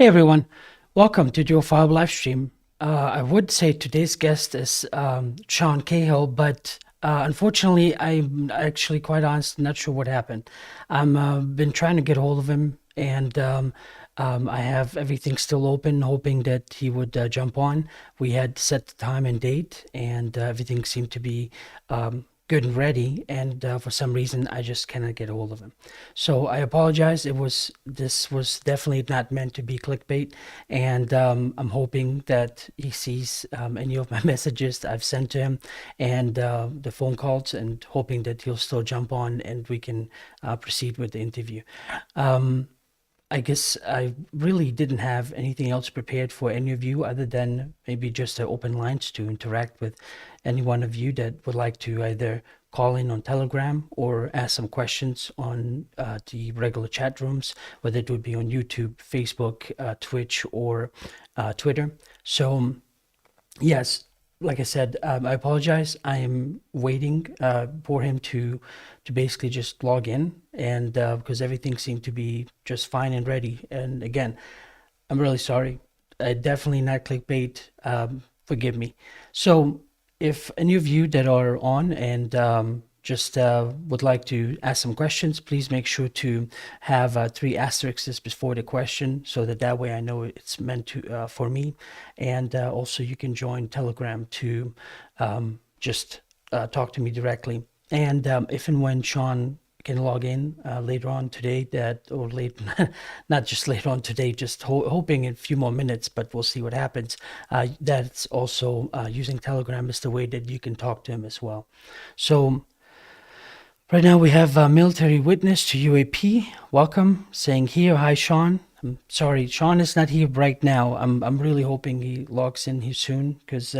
Hey everyone, welcome to Dual File live stream. I would say today's guest is Sean Cahill, but unfortunately, I'm actually quite honest, not sure what happened. I'm been trying to get hold of him, and I have everything still open, hoping that he would jump on. We had set the time and date, and everything seemed to be good and ready, and for some reason, I just cannot get a hold of him. So I apologize. This was definitely not meant to be clickbait, and I'm hoping that he sees any of my messages that I've sent to him and the phone calls, and hoping that he'll still jump on and we can proceed with the interview. I guess I really didn't have anything else prepared for any of you other than maybe just open lines to interact with any one of you that would like to either call in on Telegram or ask some questions on the regular chat rooms, whether it would be on YouTube, Facebook, Twitch, or Twitter. So, yes, like I said, I apologize. I am waiting for him to basically just log in, and because everything seemed to be just fine and ready. And again, I'm really sorry. Definitely not clickbait. Forgive me. So, if any of you that are on and just would like to ask some questions, please make sure to have three asterisks before the question, so that way I know it's meant to for me. And also, you can join Telegram to just talk to me directly. And if and when Sean can log in later on today, or late, not just later on today, just hoping in a few more minutes, but we'll see what happens. That's also using Telegram is the way that you can talk to him as well. So right now we have military witness to UAP. Welcome, saying here, hi Sean. I'm sorry, Sean is not here right now. I'm really hoping he logs in here soon, because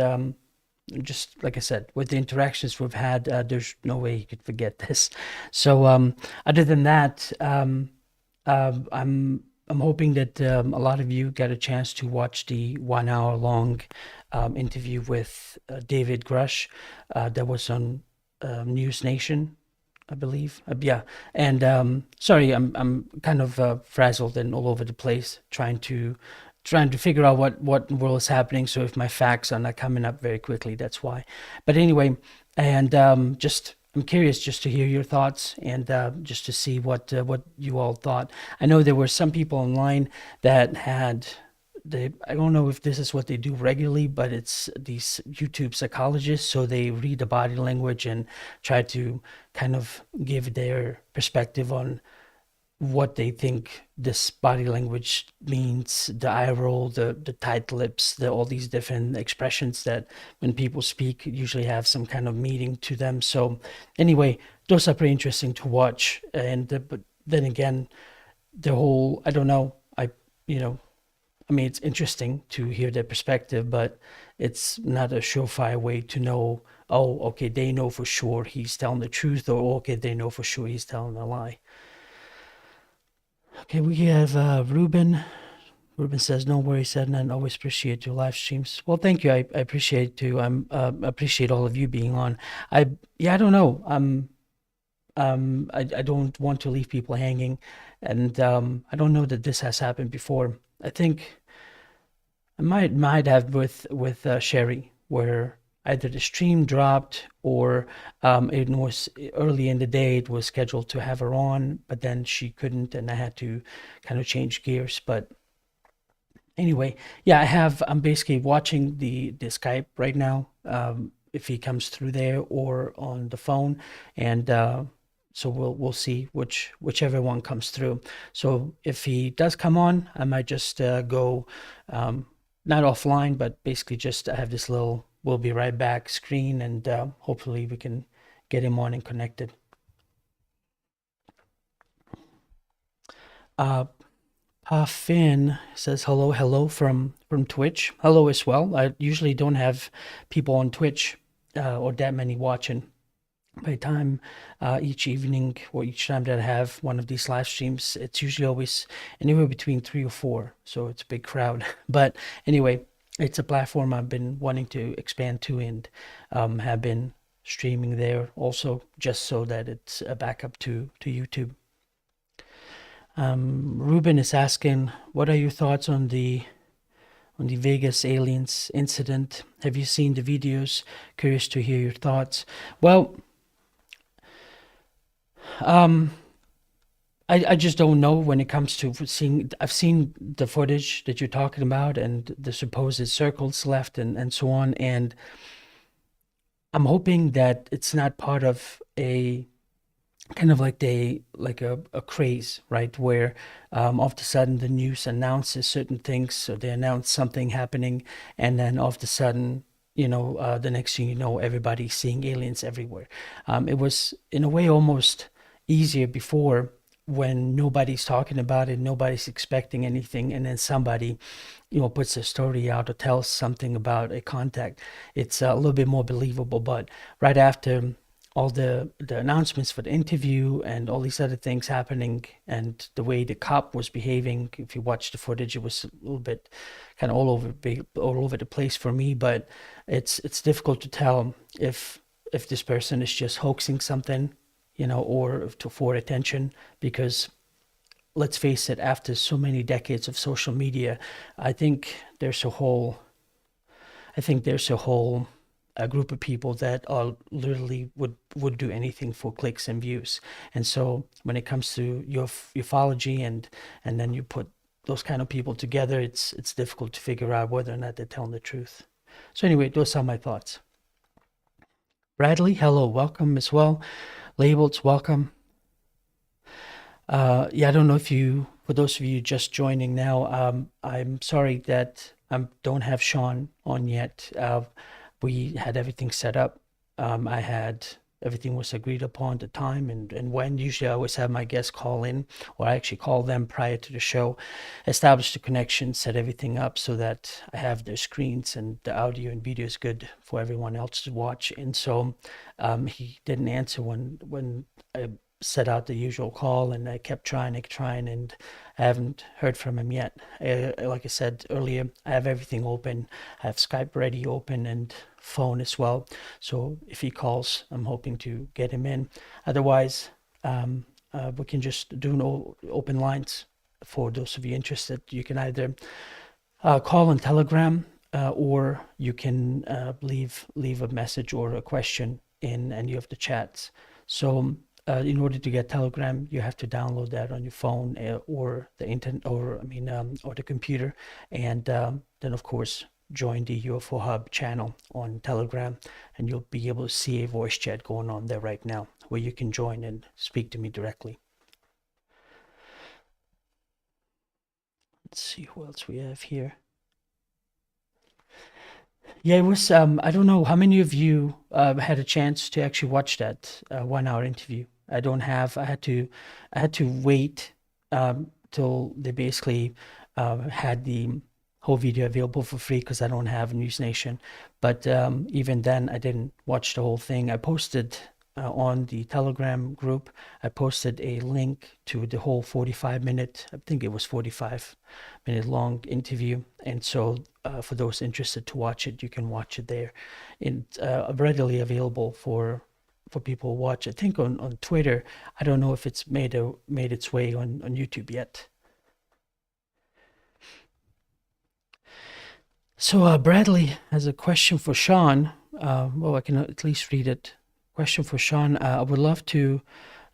just like I said, with the interactions we've had, there's no way he could forget this. So other than that, I'm hoping that a lot of you got a chance to watch the 1 hour long interview with David Grusch that was on News Nation, I believe. Yeah, and sorry, I'm kind of frazzled and all over the place, trying to figure out what in the world is happening. So if my facts are not coming up very quickly, that's why. But anyway, and just I'm curious just to hear your thoughts, and just to see what you all thought. I know there were some people online that had I don't know if this is what they do regularly, but it's these YouTube psychologists. So they read the body language and try to kind of give their perspective on what they think this body language means, the eye roll, the tight lips, all these different expressions that when people speak usually have some kind of meaning to them. So anyway, those are pretty interesting to watch. And but then again, the whole, I don't know, I mean, it's interesting to hear their perspective, but it's not a surefire way to know, oh, okay, they know for sure he's telling the truth, or okay, they know for sure he's telling a lie. Okay, we have Ruben. Ruben says, "No worries, Edna, and always appreciate your live streams." Well, thank you. I appreciate too. I'm appreciate all of you being on. I don't know. I don't want to leave people hanging, and I don't know that this has happened before. I think I might have with Sherry, where either the stream dropped, or it was early in the day. It was scheduled to have her on, but then she couldn't, and I had to kind of change gears. But anyway, yeah, I'm basically watching the Skype right now. If he comes through there or on the phone, and so we'll see whichever one comes through. So if he does come on, I might just go not offline, but basically just have this little "we'll be right back" screen, and hopefully we can get him on and connected. Finn says hello from Twitch. Hello as well. I usually don't have people on Twitch or that many watching. By the time each evening or each time that I have one of these live streams, it's usually always anywhere between 3 or 4. So it's a big crowd. But anyway, it's a platform I've been wanting to expand to, and have been streaming there also, just so that it's a backup to YouTube. Ruben is asking, what are your thoughts on the Vegas aliens incident? Have you seen the videos? Curious to hear your thoughts. Well, I just don't know when it comes to seeing. I've seen the footage that you're talking about and the supposed circles left and so on. And I'm hoping that it's not part of a kind of like a craze, right? Where all of a sudden the news announces certain things, so they announce something happening, and then all of a sudden, the next thing you know, everybody's seeing aliens everywhere. It was in a way almost easier before when nobody's talking about it, nobody's expecting anything, and then somebody, puts a story out or tells something about a contact. It's a little bit more believable. But right after all the announcements for the interview and all these other things happening and the way the cop was behaving, if you watch the footage, it was a little bit kind of all over the place for me. But it's difficult to tell if this person is just hoaxing something, or for attention, because let's face it, after so many decades of social media, I think there's a whole a group of people that are literally would do anything for clicks and views. And so when it comes to your ufology and then you put those kind of people together, it's difficult to figure out whether or not they're telling the truth. So anyway, those are my thoughts. Bradley, hello, welcome as well. Labels, welcome. Yeah, I don't know if for those of you just joining now, I'm sorry that I don't have Sean on yet. We had everything set up. Everything was agreed upon, the time and when. Usually I always have my guests call in, or I actually call them prior to the show, establish the connection, set everything up so that I have their screens and the audio and video is good for everyone else to watch. And so he didn't answer when I set out the usual call, and I kept trying, and I haven't heard from him yet. Like I said earlier, I have everything open. I have Skype ready open and phone as well. So if he calls, I'm hoping to get him in. Otherwise, we can just do no open lines. For those of you interested, you can either call on Telegram, or you can leave a message or a question in any of the chats. So in order to get Telegram, you have to download that on your phone, or the internet, or the computer, and then of course join the UFO Hub channel on Telegram, and you'll be able to see a voice chat going on there right now, where you can join and speak to me directly. Let's see who else we have here. Yeah, it was. I don't know how many of you had a chance to actually watch that 1 hour interview. I don't have. I had to wait till they basically had the whole video available for free, because I don't have News Nation. But even then, I didn't watch the whole thing. I posted on the Telegram group, I posted a link to the whole 45-minute, I think it was 45-minute long interview. And so for those interested to watch it, you can watch it there. It's readily available for people to watch. I think on Twitter. I don't know if it's made its way on YouTube yet. So Bradley has a question for Sean. Well, I can at least read it. Question for Sean. I would love to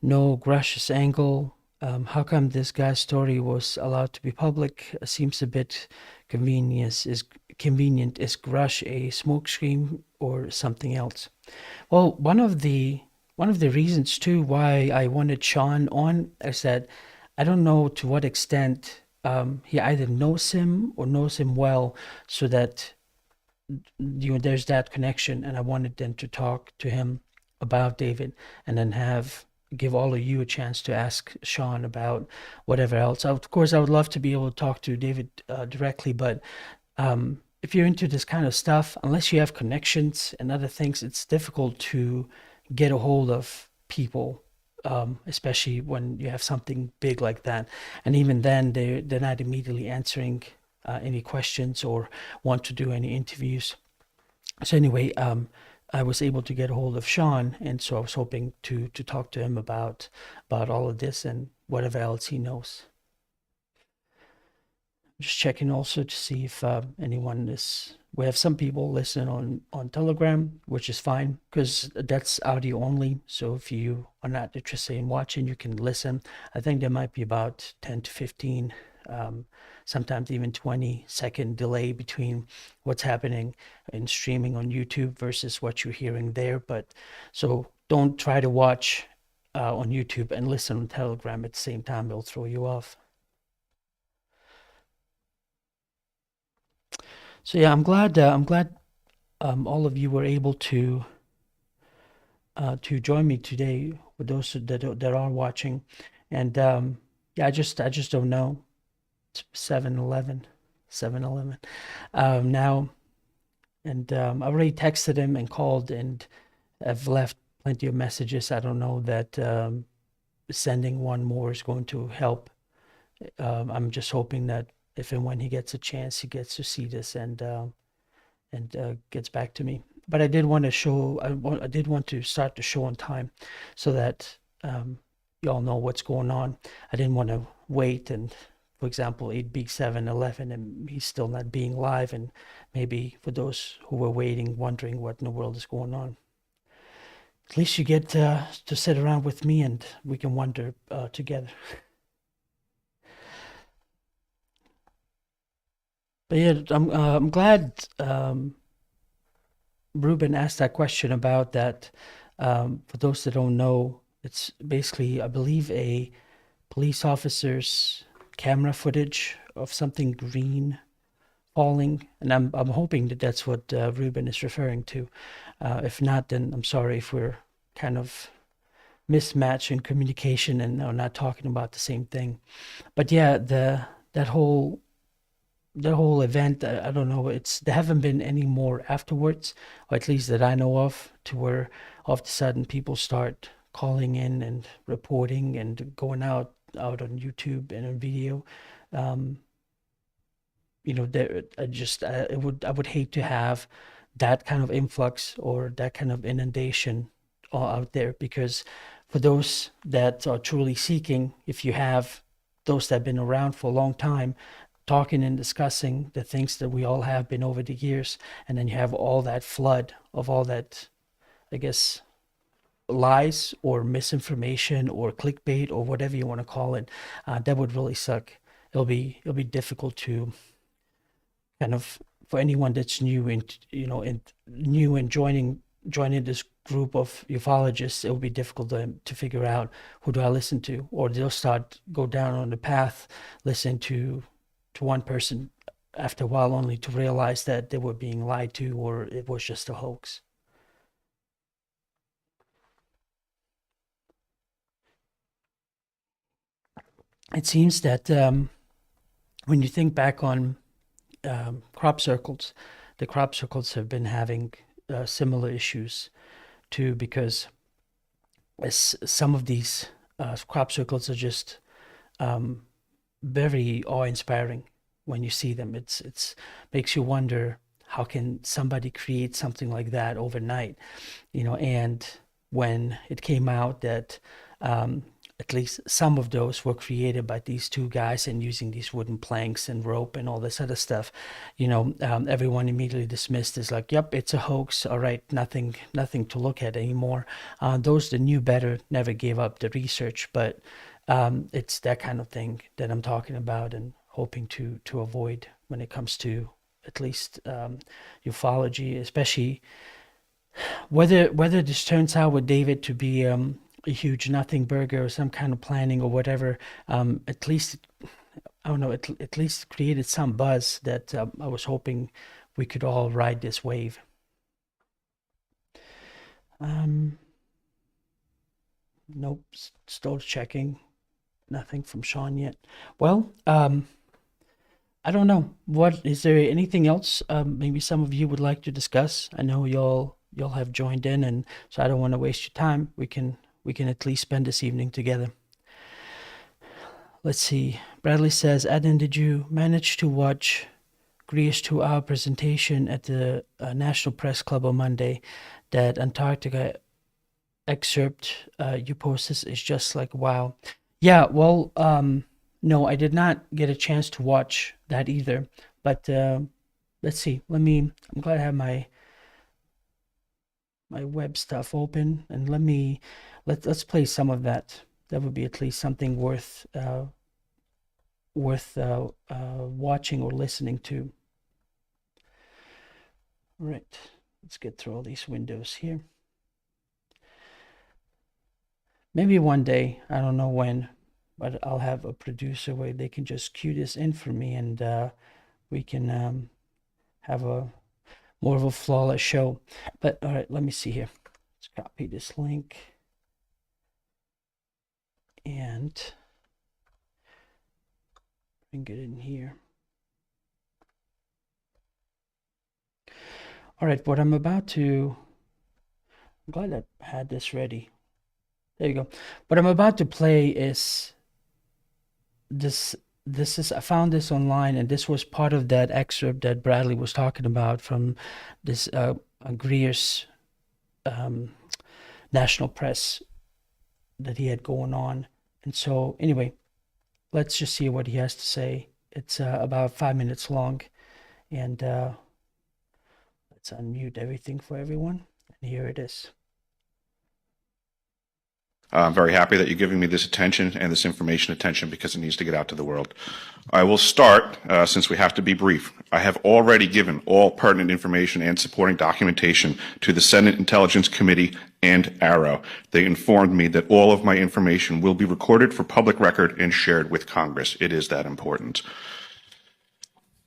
know Grusch's angle. How come this guy's story was allowed to be public? Seems a bit convenient. Is Grusch a smokescreen or something else? Well, one of the reasons too why I wanted Sean on is that I don't know to what extent he either knows him or knows him well, so that there's that connection, and I wanted them to talk to him about David, and then give all of you a chance to ask Sean about whatever else. Of course, I would love to be able to talk to David directly, but if you're into this kind of stuff, unless you have connections and other things, it's difficult to get a hold of people, especially when you have something big like that. And even then, they're not immediately answering any questions or want to do any interviews. So anyway, I was able to get a hold of Sean, and so I was hoping to talk to him about all of this and whatever else he knows. Just checking also to see if anyone is. We have some people listen on Telegram, which is fine because that's audio only. So if you are not interested in watching, you can listen. I think there might be about 10 to 15, sometimes even 20-second delay between what's happening in streaming on YouTube versus what you're hearing there. But so don't try to watch on YouTube and listen on Telegram at the same time. It'll throw you off. So yeah, I'm glad all of you were able to join me today. With those that are watching, and yeah, I just don't know. It's 7:11 now, and I already texted him and called, and I've left plenty of messages. I don't know that sending one more is going to help. I'm just hoping that if and when he gets a chance, he gets to see this and gets back to me. But I did want to show. I did want to start the show on time, so that y'all know what's going on. I didn't want to wait and, for example, it'd be 7:11 and he's still not being live, and maybe for those who were waiting, wondering what in the world is going on. At least you get to sit around with me and we can wonder together. But yeah, I'm glad Ruben asked that question about that. For those that don't know, it's basically, I believe, a police officer's camera footage of something green falling, and I'm hoping that that's what Ruben is referring to. If not, then I'm sorry if we're kind of mismatched in communication and are not talking about the same thing. But yeah, that whole event, I don't know, there haven't been any more afterwards, or at least that I know of, to where all of a sudden people start calling in and reporting and going out on YouTube and on video. There, I would hate to have that kind of influx or that kind of inundation out there, because for those that are truly seeking, if you have those that have been around for a long time, talking and discussing the things that we all have been over the years, and then you have all that flood of all that, I guess, lies or misinformation or clickbait or whatever you want to call it, that would really suck. It'll be difficult to kind of, for anyone that's new and joining this group of ufologists, it will be difficult to figure out who do I listen to, or they'll go down on the path listening to one person after a while, only to realize that they were being lied to or it was just a hoax. It seems that when you think back on crop circles, the crop circles have been having similar issues too, because some of these crop circles are just very awe-inspiring when you see them. It's makes you wonder, how can somebody create something like that overnight? And when it came out that at least some of those were created by these two guys and using these wooden planks and rope and all this other stuff, everyone immediately dismissed as like, yep, it's a hoax. All right, nothing to look at anymore. Those that knew better never gave up the research, but it's that kind of thing that I'm talking about and hoping to avoid when it comes to at least ufology, especially whether this turns out with David to be a huge nothing burger or some kind of planning or whatever. At least, I don't know, at least created some buzz that I was hoping we could all ride this wave. Nope, still checking. Nothing from Sean yet. Well, I don't know. What is there anything else maybe some of you would like to discuss? I know y'all have joined in, and so I don't want to waste your time. We can at least spend this evening together. Let's see. Bradley says, Adnan, did you manage to watch Grusch's 2-hour presentation at the National Press Club on Monday? that Antarctica excerpt you posted is just like, wow. Yeah, well, no, I did not get a chance to watch that either. But let's see. I'm glad I have my web stuff open, and let's play some of that. That would be at least something worth watching or listening to. All right, let's get through all these windows here. Maybe one day, I don't know when, but I'll have a producer where they can just cue this in for me, and we can have a more of a flawless show. But all right, let me see here. Let's copy this link and bring it in here. All right, what I'm about to, I'm glad I had this ready. There you go. What I'm about to play is this is, I found this online, and this was part of that excerpt that Bradley was talking about from this Greer's national press that he had going on. And so anyway, let's just see what he has to say. It's about 5 minutes long, and let's unmute everything for everyone, and here it is. I'm very happy that you're giving me this attention and this information attention, because it needs to get out to the world. I will start, since we have to be brief. I have already given all pertinent information and supporting documentation to the Senate Intelligence Committee and ARROW. They informed me that all of my information will be recorded for public record and shared with Congress. It is that important.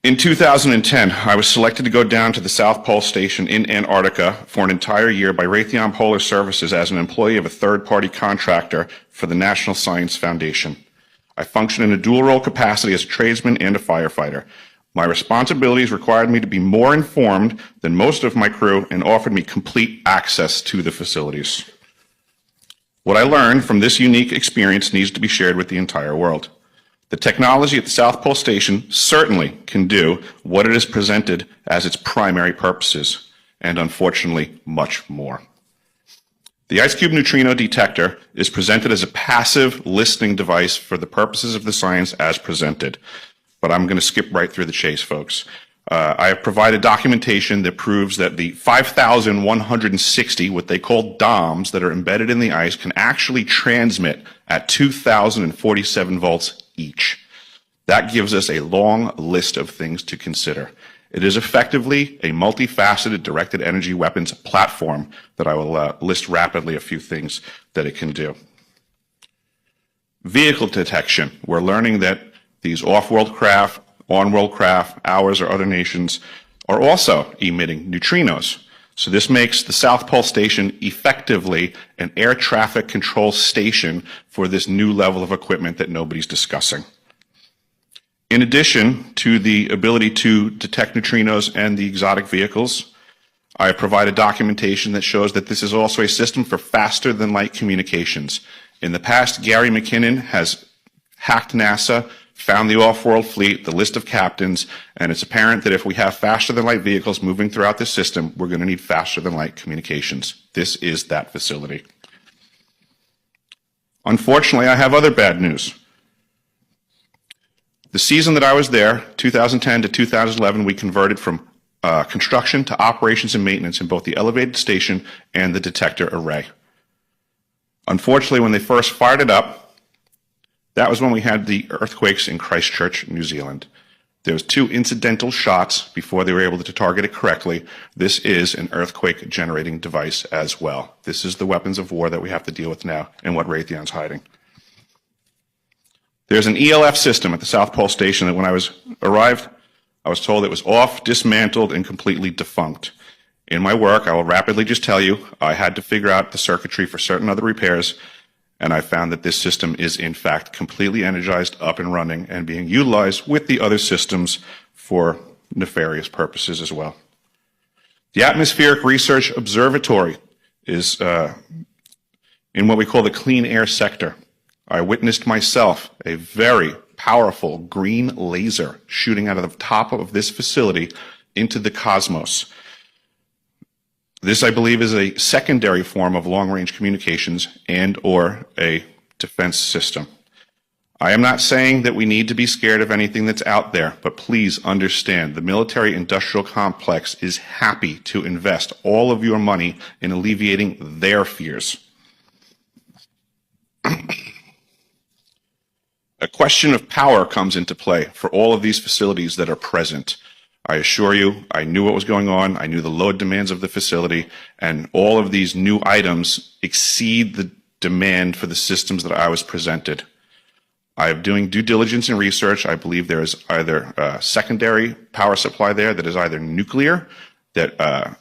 In 2010, I was selected to go down to the South Pole Station in Antarctica for an entire year by Raytheon Polar Services as an employee of a third-party contractor for the National Science Foundation. I function in a dual-role capacity as a tradesman and a firefighter. My responsibilities required me to be more informed than most of my crew and offered me complete access to the facilities. What I learned from this unique experience needs to be shared with the entire world. The technology at the South Pole Station certainly can do what it is presented as its primary purposes, and unfortunately, much more. The IceCube neutrino detector is presented as a passive listening device for the purposes of the science as presented. But I'm going to skip right through the chase, folks. I have provided documentation that proves that the 5,160, what they call DOMs, that are embedded in the ice can actually transmit at 2,047 volts each. That gives us a long list of things to consider. It is effectively a multifaceted directed energy weapons platform that I will list rapidly a few things that it can do. Vehicle detection. We're learning that these off-world craft, on-world craft, ours or other nations, are also emitting neutrinos. So this makes the South Pole Station effectively an air traffic control station for this new level of equipment that nobody's discussing. In addition to the ability to detect neutrinos and the exotic vehicles, I have provided documentation that shows that this is also a system for faster than light communications. In the past, Gary McKinnon has hacked NASA, found the off-world fleet, the list of captains, and it's apparent that if we have faster-than-light vehicles moving throughout the system, we're going to need faster-than-light communications. This is that facility. Unfortunately, I have other bad news. The season that I was there, 2010 to 2011, we converted from construction to operations and maintenance in both the elevated station and the detector array. Unfortunately, when they first fired it up, that was when we had the earthquakes in Christchurch, New Zealand. There was 2 incidental shots before they were able to target it correctly. This is an earthquake generating device as well. This is the weapons of war that we have to deal with now and what Raytheon's hiding. There's an ELF system at the South Pole Station that when I arrived, I was told it was off, dismantled, and completely defunct. In my work, I will rapidly just tell you, I had to figure out the circuitry for certain other repairs, and I found that this system is in fact completely energized, up and running, and being utilized with the other systems for nefarious purposes as well. The Atmospheric Research Observatory is in what we call the clean air sector. I witnessed myself a very powerful green laser shooting out of the top of this facility into the cosmos. This, I believe, is a secondary form of long-range communications and/or a defense system. I am not saying that we need to be scared of anything that's out there, but please understand the military-industrial complex is happy to invest all of your money in alleviating their fears. A question of power comes into play for all of these facilities that are present. I assure you, I knew what was going on. I knew the load demands of the facility, and all of these new items exceed the demand for the systems that I was presented. I am doing due diligence and research. I believe there is either a secondary power supply there that is either nuclear, that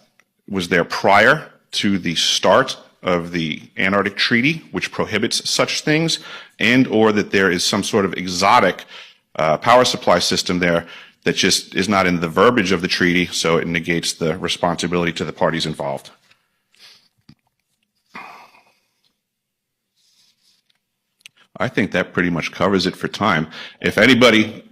was there prior to the start of the Antarctic Treaty, which prohibits such things, and or that there is some sort of exotic power supply system there that just is not in the verbiage of the treaty, so it negates the responsibility to the parties involved. I think that pretty much covers it for time. If anybody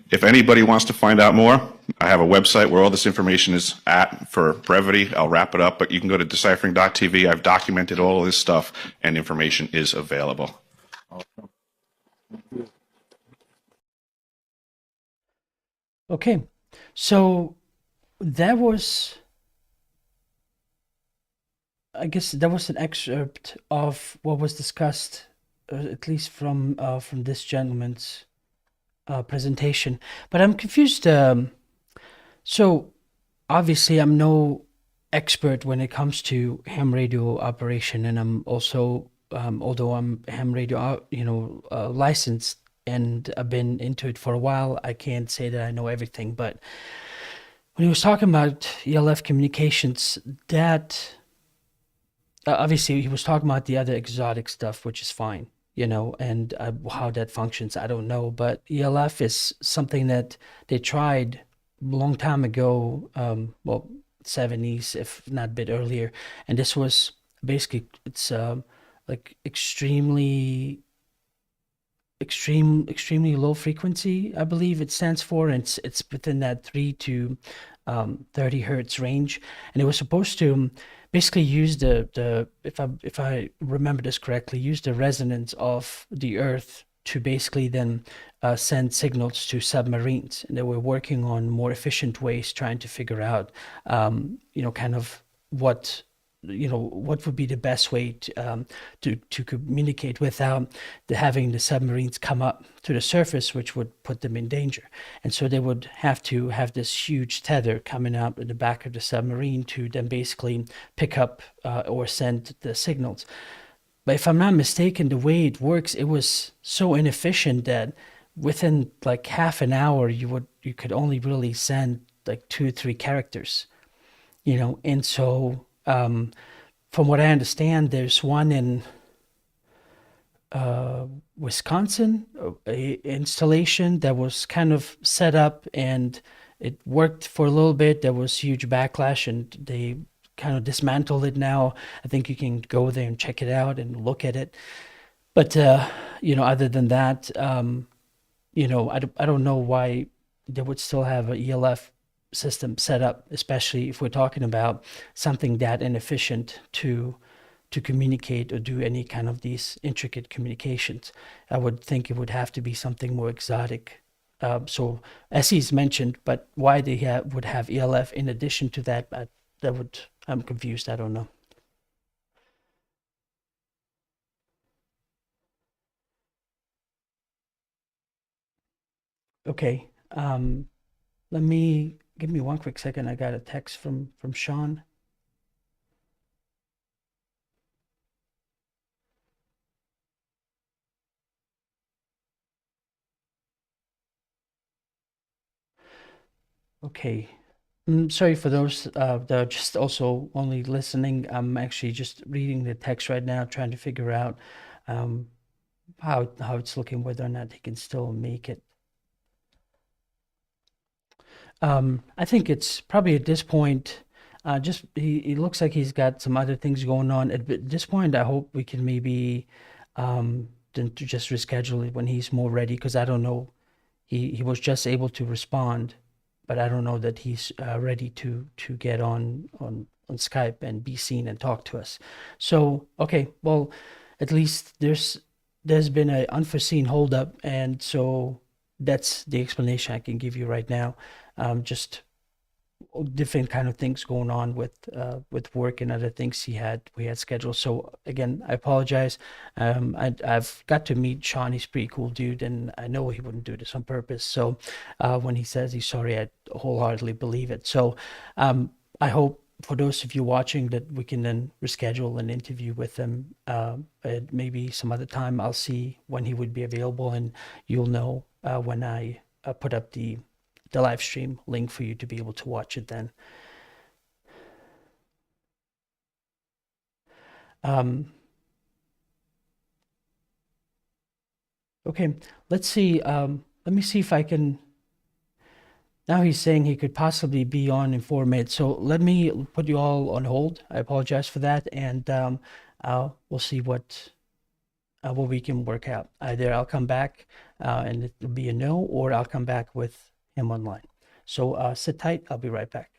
wants to find out more, I have a website where all this information is at. For brevity, I'll wrap it up, but you can go to deciphering.tv. I've documented all of this stuff, and information is available. Okay, so that was, I guess, that was an excerpt of what was discussed, at least from this gentleman's presentation. But I'm confused. So obviously, I'm no expert when it comes to ham radio operation, and I'm also, although I'm ham radio, licensed, and I've been into it for a while, I can't say that I know everything. But when he was talking about ELF communications, that obviously he was talking about the other exotic stuff, which is fine, and how that functions, I don't know. But ELF is something that they tried a long time ago, 70s, if not a bit earlier. And this was basically, it's like extremely low frequency, I believe it stands for, and it's within that 3 to 30 hertz range, and it was supposed to basically use the if I remember this correctly, use the resonance of the Earth to basically then send signals to submarines, and they were working on more efficient ways, trying to figure out kind of what would be the best way to communicate without having the submarines come up to the surface, which would put them in danger. And so they would have to have this huge tether coming out in the back of the submarine to then basically pick up or send the signals. But if I'm not mistaken, the way it works, it was so inefficient that within like half an hour you could only really send like 2 or 3 characters, and so from what I understand, there's one in Wisconsin, a installation that was kind of set up, and it worked for a little bit. There was huge backlash, and they kind of dismantled it now. I think you can go there and check it out and look at it. But other than that, I don't know why they would still have an ELF system set up, especially if we're talking about something that inefficient to communicate or do any kind of these intricate communications. I would think it would have to be something more exotic. So as he's mentioned, but why they would have ELF in addition to that, I'm confused. I don't know. Okay. Give me one quick second. I got a text from Sean. Okay. Sorry for those that are just also only listening. I'm actually just reading the text right now, trying to figure out how it's looking, whether or not he can still make it. I think it's probably at this point, just he looks like he's got some other things going on. At this point, I hope we can maybe then to just reschedule it when he's more ready, because I don't know. He was just able to respond, but I don't know that he's ready to get on on Skype and be seen and talk to us. So, okay, well, at least there's been an unforeseen holdup, and so that's the explanation I can give you right now. Just different kind of things going on with work and other things we had scheduled. So again, I apologize. I've got to meet Sean. He's a pretty cool dude, and I know he wouldn't do this on purpose. So when he says he's sorry, I wholeheartedly believe it. So I hope for those of you watching that we can then reschedule an interview with him at maybe some other time. I'll see when he would be available, and you'll know when I put up the live stream link for you to be able to watch it then. Okay, let's see. Let me see if I can. Now he's saying he could possibly be on in 4 minutes. So let me put you all on hold. I apologize for that, and we'll see what we can work out. Either I'll come back and it'll be a no, or I'll come back with him online. So sit tight. I'll be right back.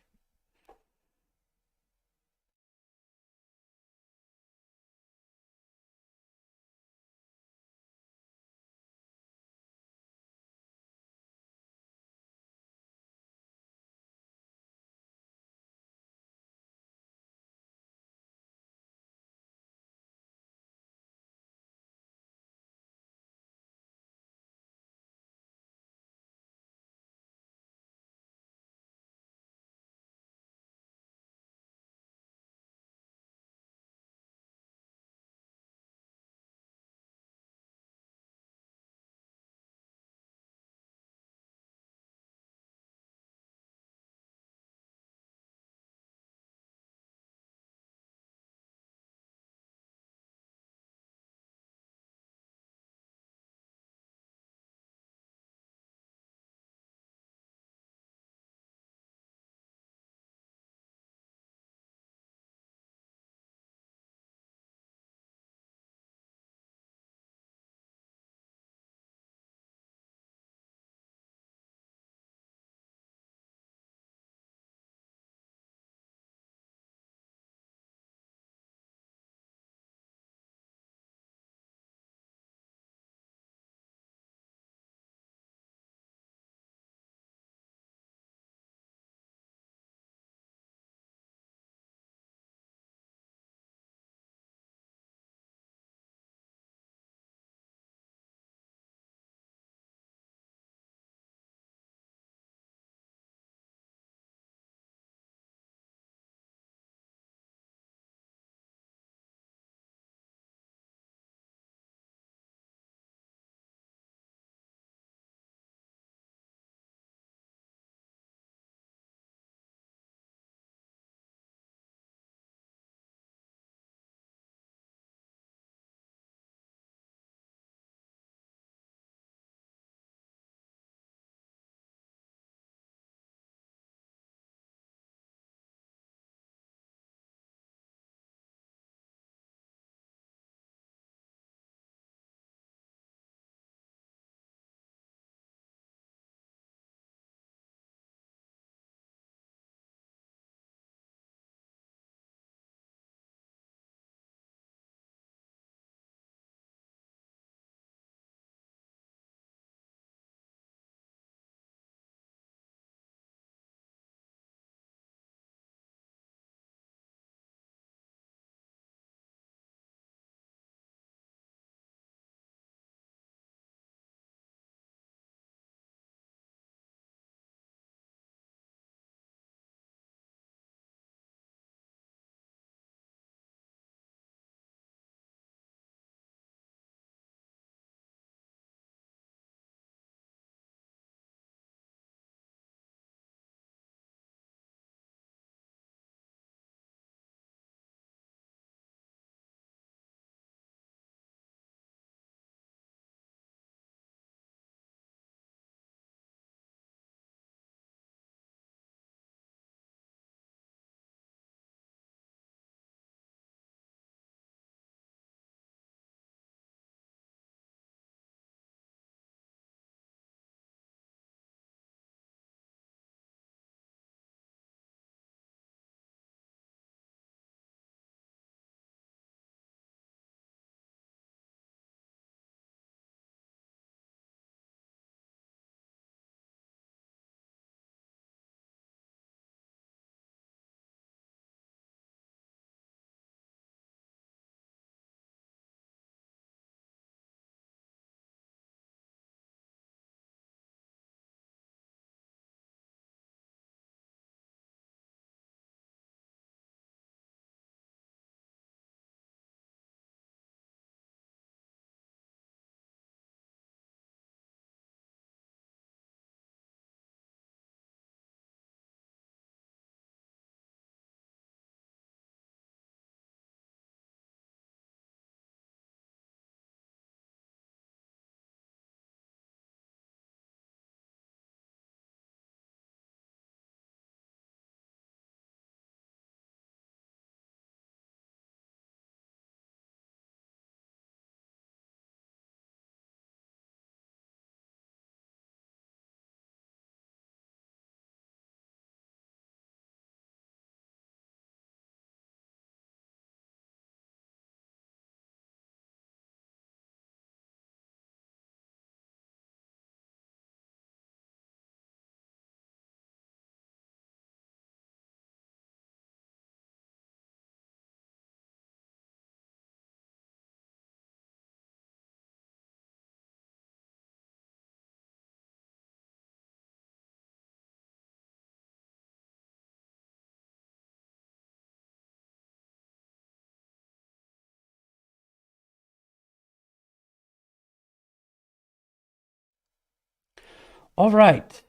All right.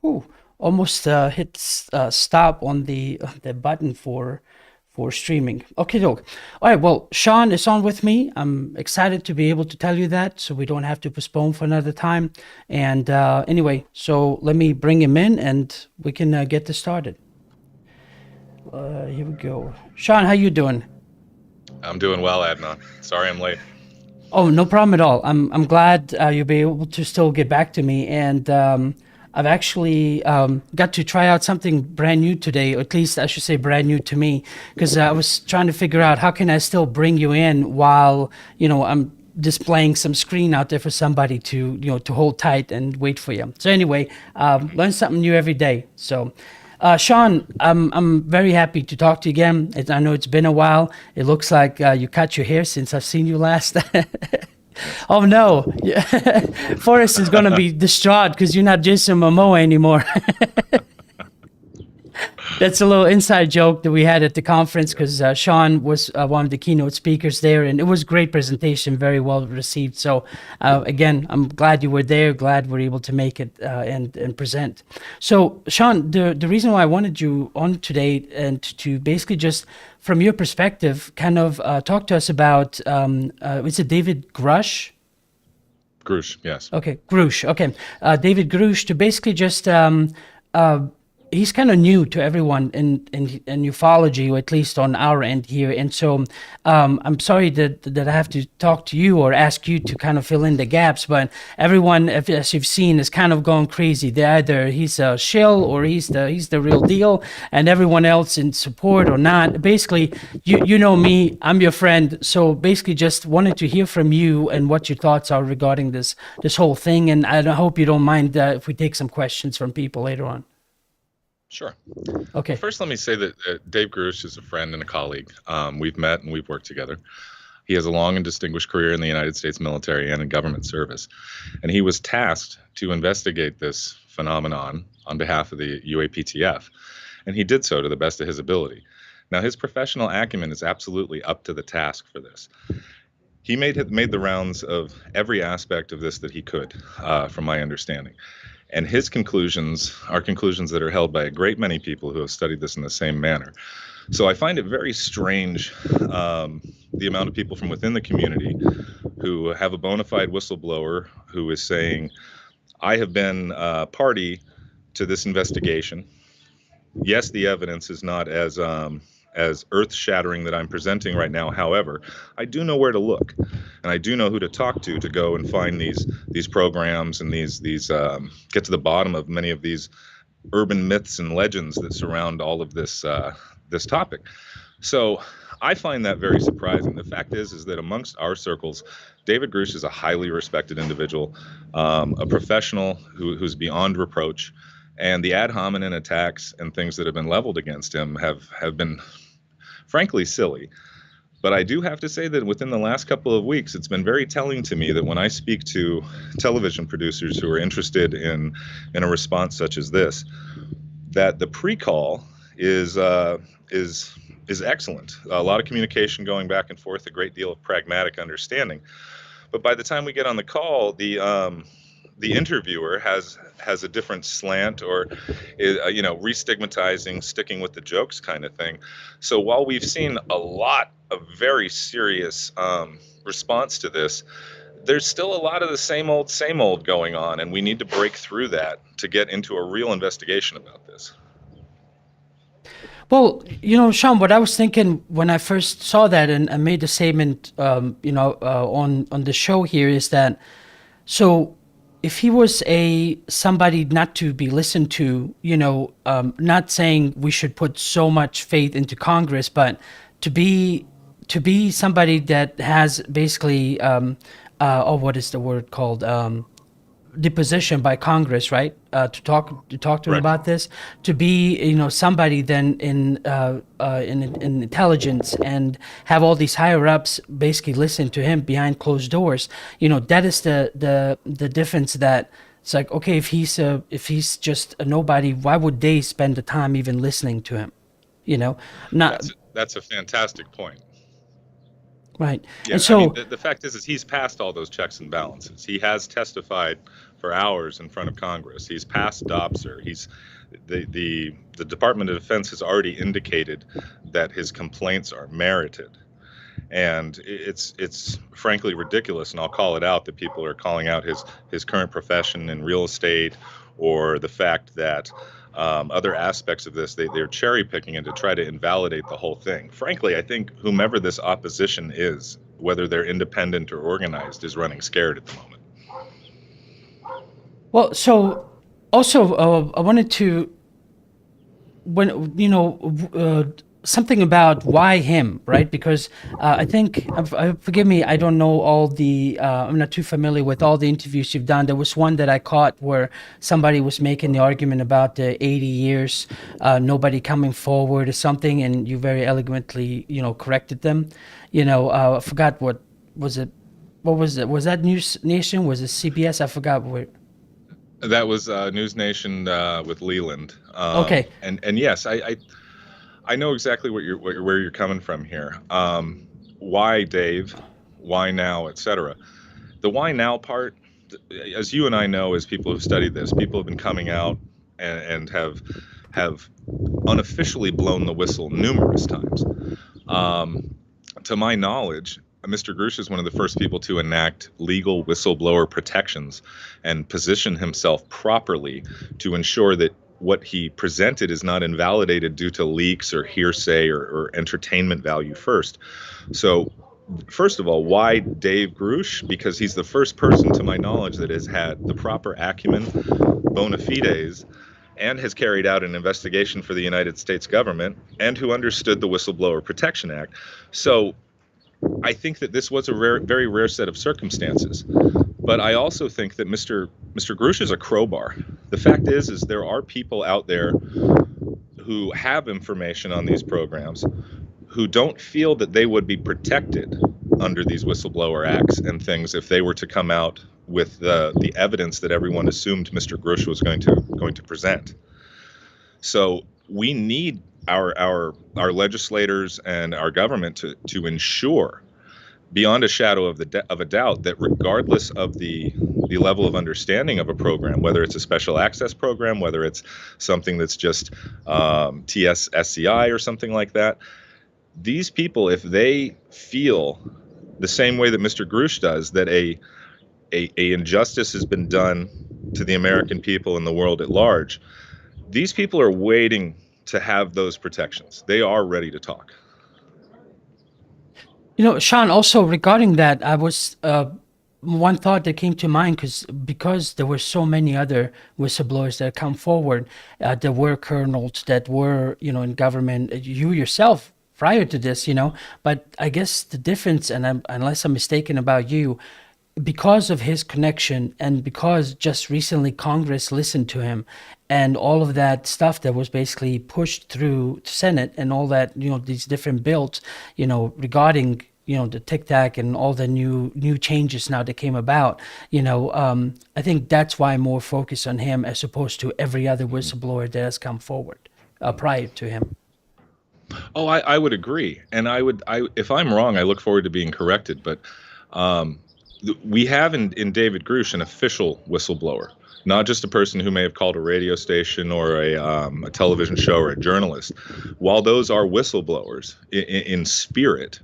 Ooh, almost hit stop on the button for streaming. Okay, look. All right. Well, Sean is on with me. I'm excited to be able to tell you that, so we don't have to postpone for another time. And anyway, so let me bring him in, and we can get this started. Here we go. Sean, how you doing? I'm doing well, Adnan. Sorry I'm late. Oh, no problem at all. I'm glad you'll be able to still get back to me, and I've actually got to try out something brand new today, or at least I should say brand new to me, because I was trying to figure out how can I still bring you in while I'm displaying some screen out there for somebody to to hold tight and wait for you. So anyway, learn something new every day. So. Sean, I'm very happy to talk to you again. I know it's been a while. It looks like you cut your hair since I've seen you last. Oh no, Forrest is going to be distraught because you're not Jason Momoa anymore. That's a little inside joke that we had at the conference because Sean was one of the keynote speakers there, and it was a great presentation, very well received. So again, I'm glad you were there, glad we're able to make it and present. So Sean, the reason why I wanted you on today and to basically just from your perspective, kind of talk to us about, is it David Grusch? Grusch, yes. Okay, Grusch. Okay, David Grusch to basically just he's kind of new to everyone in ufology, or at least on our end here. And so I'm sorry that I have to talk to you or ask you to kind of fill in the gaps. But everyone, as you've seen, is kind of going crazy. They either he's a shill or he's the real deal, and everyone else in support or not. Basically, you know me, I'm your friend. So basically, just wanted to hear from you and what your thoughts are regarding this whole thing. And I hope you don't mind if we take some questions from people later on. Sure. Okay. First, let me say that Dave Grusch is a friend and a colleague. We've met and we've worked together. He has a long and distinguished career in the United States military and in government service. And he was tasked to investigate this phenomenon on behalf of the UAPTF. And he did so to the best of his ability. Now, his professional acumen is absolutely up to the task for this. He made the rounds of every aspect of this that he could, from my understanding. And his conclusions are conclusions that are held by a great many people who have studied this in the same manner. So I find it very strange, the amount of people from within the community who have a bona fide whistleblower who is saying, I have been party to this investigation. Yes, the evidence is not as earth-shattering that I'm presenting right now. However, I do know where to look, and I do know who to talk to go and find these programs and these get to the bottom of many of these urban myths and legends that surround all of this this topic. So I find that very surprising. The fact is that amongst our circles, David Grusch is a highly respected individual, a professional who's beyond reproach. And the ad hominem attacks and things that have been leveled against him have been, frankly, silly. But I do have to say that within the last couple of weeks, it's been very telling to me that when I speak to television producers who are interested in a response such as this, that the pre-call is excellent. A lot of communication going back and forth, a great deal of pragmatic understanding. But by the time we get on the call, the interviewer has a different slant or re-stigmatizing, sticking with the jokes kind of thing. So while we've seen a lot of very serious response to this, there's still a lot of the same old going on, and we need to break through that to get into a real investigation about this. Well, Sean, what I was thinking when I first saw that and I made the statement, on the show here is that, so if he was somebody not to be listened to, not saying we should put so much faith into Congress, but to be somebody that has basically, what is the word called? Deposition by Congress, right? To talk to him about this, to be somebody then in intelligence and have all these higher ups basically listen to him behind closed doors. That is the difference. That it's like, okay, if he's just a nobody, why would they spend the time even listening to him? Not. That's a fantastic point. Right. Yeah, And I mean, so, the fact is he's passed all those checks and balances. He has testified for hours in front of Congress. He's passed DOPSR. The Department of Defense has already indicated that his complaints are merited. And it's frankly ridiculous, and I'll call it out, that people are calling out his current profession in real estate, or the fact that other aspects of this, they're cherry picking it to try to invalidate the whole thing. Frankly, I think whomever this opposition is, whether they're independent or organized, is running scared at the moment. well, so also, I wanted to, when something about why him, right? Because I think, forgive me, I don't know all the, I'm not too familiar with all the interviews you've done. There was one that I caught where somebody was making the argument about the 80 years, nobody coming forward or something, and you very elegantly, corrected them. I forgot what was it. What was it? Was that News Nation? Was it CBS? I forgot where. That was News Nation with Leland. Okay. And yes, I know exactly where you're coming from here. Why Dave? Why now? Etc. The why now part, as you and I know, as people who've studied this, people have been coming out and have unofficially blown the whistle numerous times. To my knowledge, Mr. Grusch is one of the first people to enact legal whistleblower protections and position himself properly to ensure that what he presented is not invalidated due to leaks or hearsay or entertainment value first. So, first of all, why Dave Grusch? Because he's the first person, to my knowledge, that has had the proper acumen, bona fides, and has carried out an investigation for the United States government, and who understood the Whistleblower Protection Act. So I think that this was a very rare set of circumstances. But I also think that Mr. Grusch is a crowbar. The fact is there are people out there who have information on these programs who don't feel that they would be protected under these whistleblower acts and things if they were to come out with the evidence that everyone assumed Mr. Grusch was going to present. So we need our legislators and our government to ensure, beyond a shadow of a doubt, that regardless of the level of understanding of a program, whether it's a special access program, whether it's something that's just TSSCI or something like that, these people, if they feel the same way that Mr. Grusch does, that a injustice has been done to the American people and the world at large, these people are waiting to have those protections. They are ready to talk. Sean, also regarding that, I was one thought that came to mind because there were so many other whistleblowers that come forward. There were colonels that were, in government. You yourself, prior to this, but I guess the difference, and unless I'm mistaken about you, because of his connection and because just recently Congress listened to him and all of that stuff that was basically pushed through Senate and all that, these different bills, regarding, the Tic Tac and all the new changes now that came about, I think that's why more focus on him as opposed to every other whistleblower that has come forward prior to him. Oh, I would agree. And if I'm wrong, I look forward to being corrected. But we have in David Grusch an official whistleblower, not just a person who may have called a radio station or a television show or a journalist. While those are whistleblowers in spirit,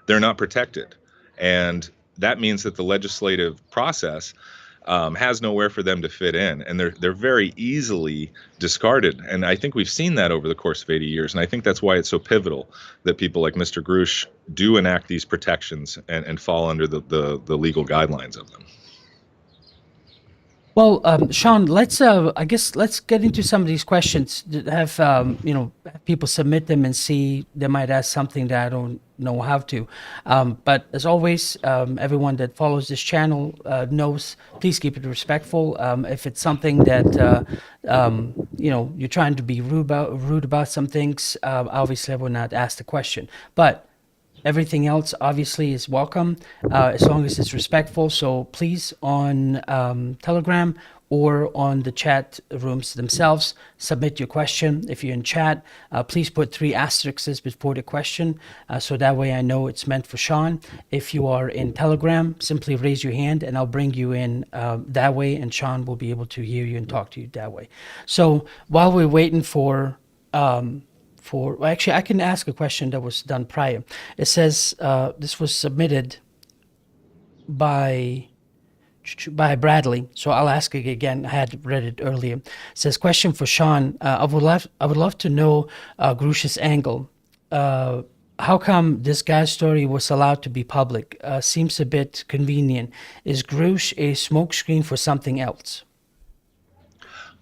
they're not protected. And that means that the legislative process has nowhere for them to fit in, and they're very easily discarded. And I think we've seen that over the course of 80 years, and I think that's why it's so pivotal that people like Mr. Grusch do enact these protections and fall under the legal guidelines of them. Well, Sean, let's get into some of these questions. Have people submit them and see. They might ask something that I don't know how to. But as always, everyone that follows this channel knows. Please keep it respectful. If it's something that you're trying to be rude about some things, obviously I will not ask the question. But everything else obviously is welcome as long as it's respectful. So please, on Telegram or on the chat rooms themselves. Submit your question. If you're in chat, please put 3 asterisks before the question, so that way I know it's meant for Sean. If you are in Telegram, simply raise your hand and I'll bring you in that way, and Sean will be able to hear you and talk to you that way. So while we're waiting for well, actually, I can ask a question that was done prior. It says this was submitted by Bradley, so I'll ask it again. I had read it earlier. It says, question for Sean. I would love to know Grusch's angle. How come this guy's story was allowed to be public? Seems a bit convenient. Is Grusch a smokescreen for something else?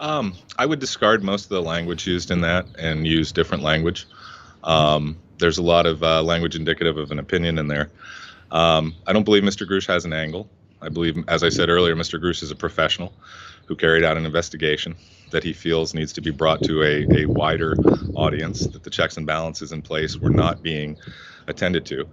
I would discard most of the language used in that and use different language. There's a lot of language indicative of an opinion in there. I don't believe Mr. Grusch has an angle. I believe, as I said earlier, Mr. Grusch is a professional who carried out an investigation that he feels needs to be brought to a wider audience, that the checks and balances in place were not being attended to,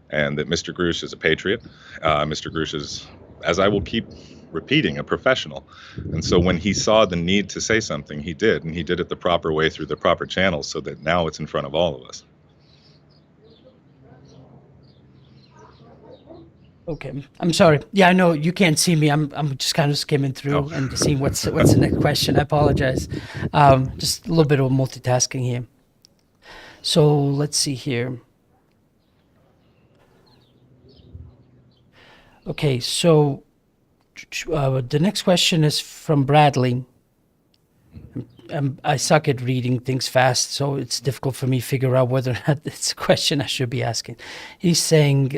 and that Mr. Grusch is a patriot. Mr. Grusch is, as I will keep repeating, a professional. And so when he saw the need to say something, he did, and he did it the proper way through the proper channels, so that now it's in front of all of us. Okay, I'm sorry. Yeah, I know you can't see me. I'm just kind of skimming through and seeing what's the next question. I apologize. Just a little bit of multitasking here. So let's see here. Okay, so the next question is from Bradley. I suck at reading things fast, so it's difficult for me to figure out whether or not it's a question I should be asking. He's saying,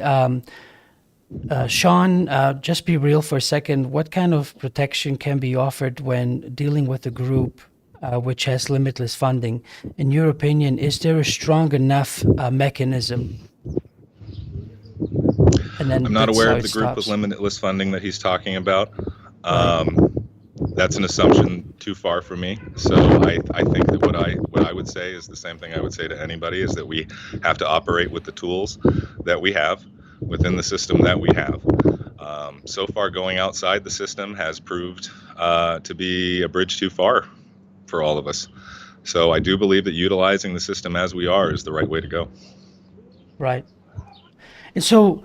Sean, just be real for a second. What kind of protection can be offered when dealing with a group which has limitless funding? In your opinion, is there a strong enough mechanism? And then I'm not aware of the group stops. with limitless funding that he's talking about. That's an assumption too far for me. So I think that what I would say is the same thing I would say to anybody, is that we have to operate with the tools that we have within the system that we have. So far, going outside the system has proved to be a bridge too far for all of us. So I do believe that utilizing the system as we are is the right way to go. Right. And so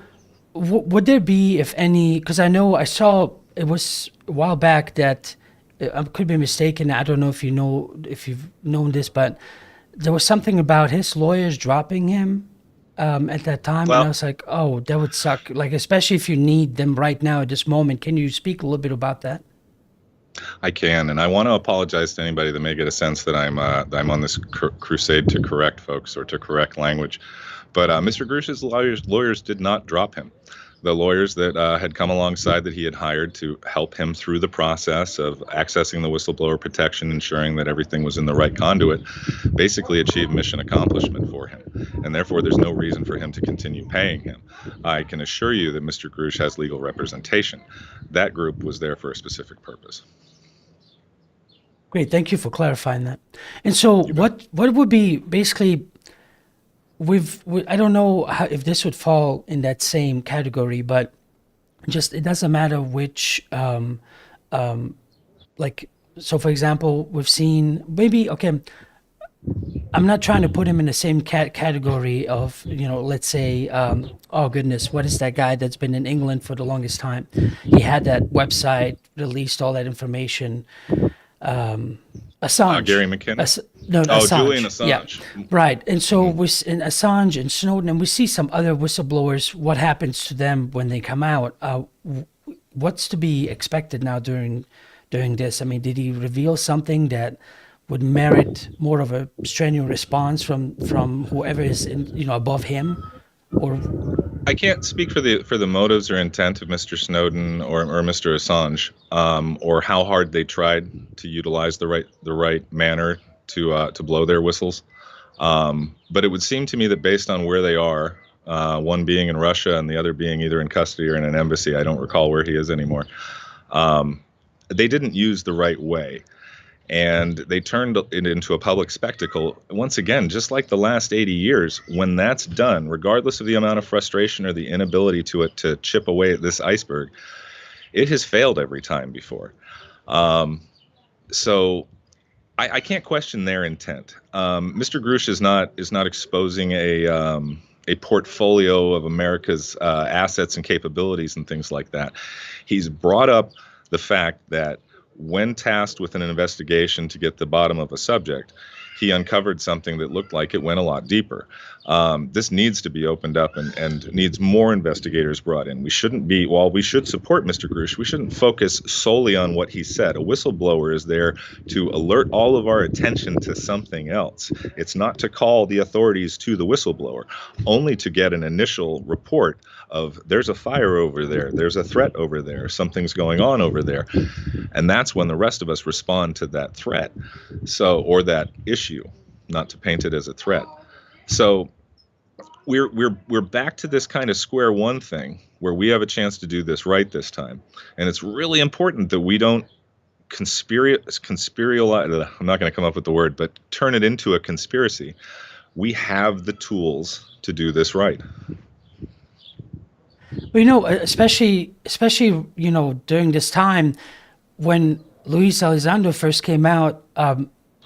would there be, if any, because I know I saw it was a while back that I could be mistaken. I don't know if you've known this, but there was something about his lawyers dropping him at that time. Well, and I was like, oh, that would suck. Like, especially if you need them right now at this moment. Can you speak a little bit about that? I can, and I want to apologize to anybody that may get a sense that I'm on this crusade to correct folks or to correct language. But Mr. Grusch's lawyers did not drop him. The lawyers that had come alongside that he had hired to help him through the process of accessing the whistleblower protection, ensuring that everything was in the right conduit, basically achieved mission accomplishment for him. And therefore, there's no reason for him to continue paying him. I can assure you that Mr. Grusch has legal representation. That group was there for a specific purpose. Great. Thank you for clarifying that. And so what would be basically, I don't know if this would fall in that same category, but just it doesn't matter which, like, so for example, we've seen maybe, okay, I'm not trying to put him in the same category of, let's say, oh goodness, what is that guy that's been in England for the longest time? He had that website, released all that information. Assange. Gary McKinnon? No, Assange. Julian Assange. Yeah, right. And so with in Assange and Snowden, and we see some other whistleblowers, what happens to them when they come out? What's to be expected now during this? I mean, did he reveal something that would merit more of a strenuous response from whoever is above him? Or I can't speak for the motives or intent of Mr. Snowden or Mr. Assange, or how hard they tried to utilize the right manner to blow their whistles. But it would seem to me that based on where they are, one being in Russia and the other being either in custody or in an embassy, I don't recall where he is anymore, they didn't use the right way. And they turned it into a public spectacle. Once again, just like the last 80 years, when that's done, regardless of the amount of frustration or the inability to chip away at this iceberg, it has failed every time before. So I can't question their intent. Mr. Grusch is not exposing a portfolio of America's assets and capabilities and things like that. He's brought up the fact that when tasked with an investigation to get the bottom of a subject, he uncovered something that looked like it went a lot deeper. This needs to be opened up and needs more investigators brought in. We shouldn't be, while we should support Mr. Grusch, we shouldn't focus solely on what he said. A whistleblower is there to alert all of our attention to something else. It's not to call the authorities to the whistleblower, only to get an initial report of there's a fire over there, there's a threat over there, something's going on over there. And that's when the rest of us respond to that threat. So, or that issue, not to paint it as a threat. So we're back to this kind of square one thing where we have a chance to do this right this time. And it's really important that we don't conspirialize, I'm not going to come up with the word, but turn it into a conspiracy. We have the tools to do this right. Well, you know, especially you know, during this time when Luis Elizondo first came out,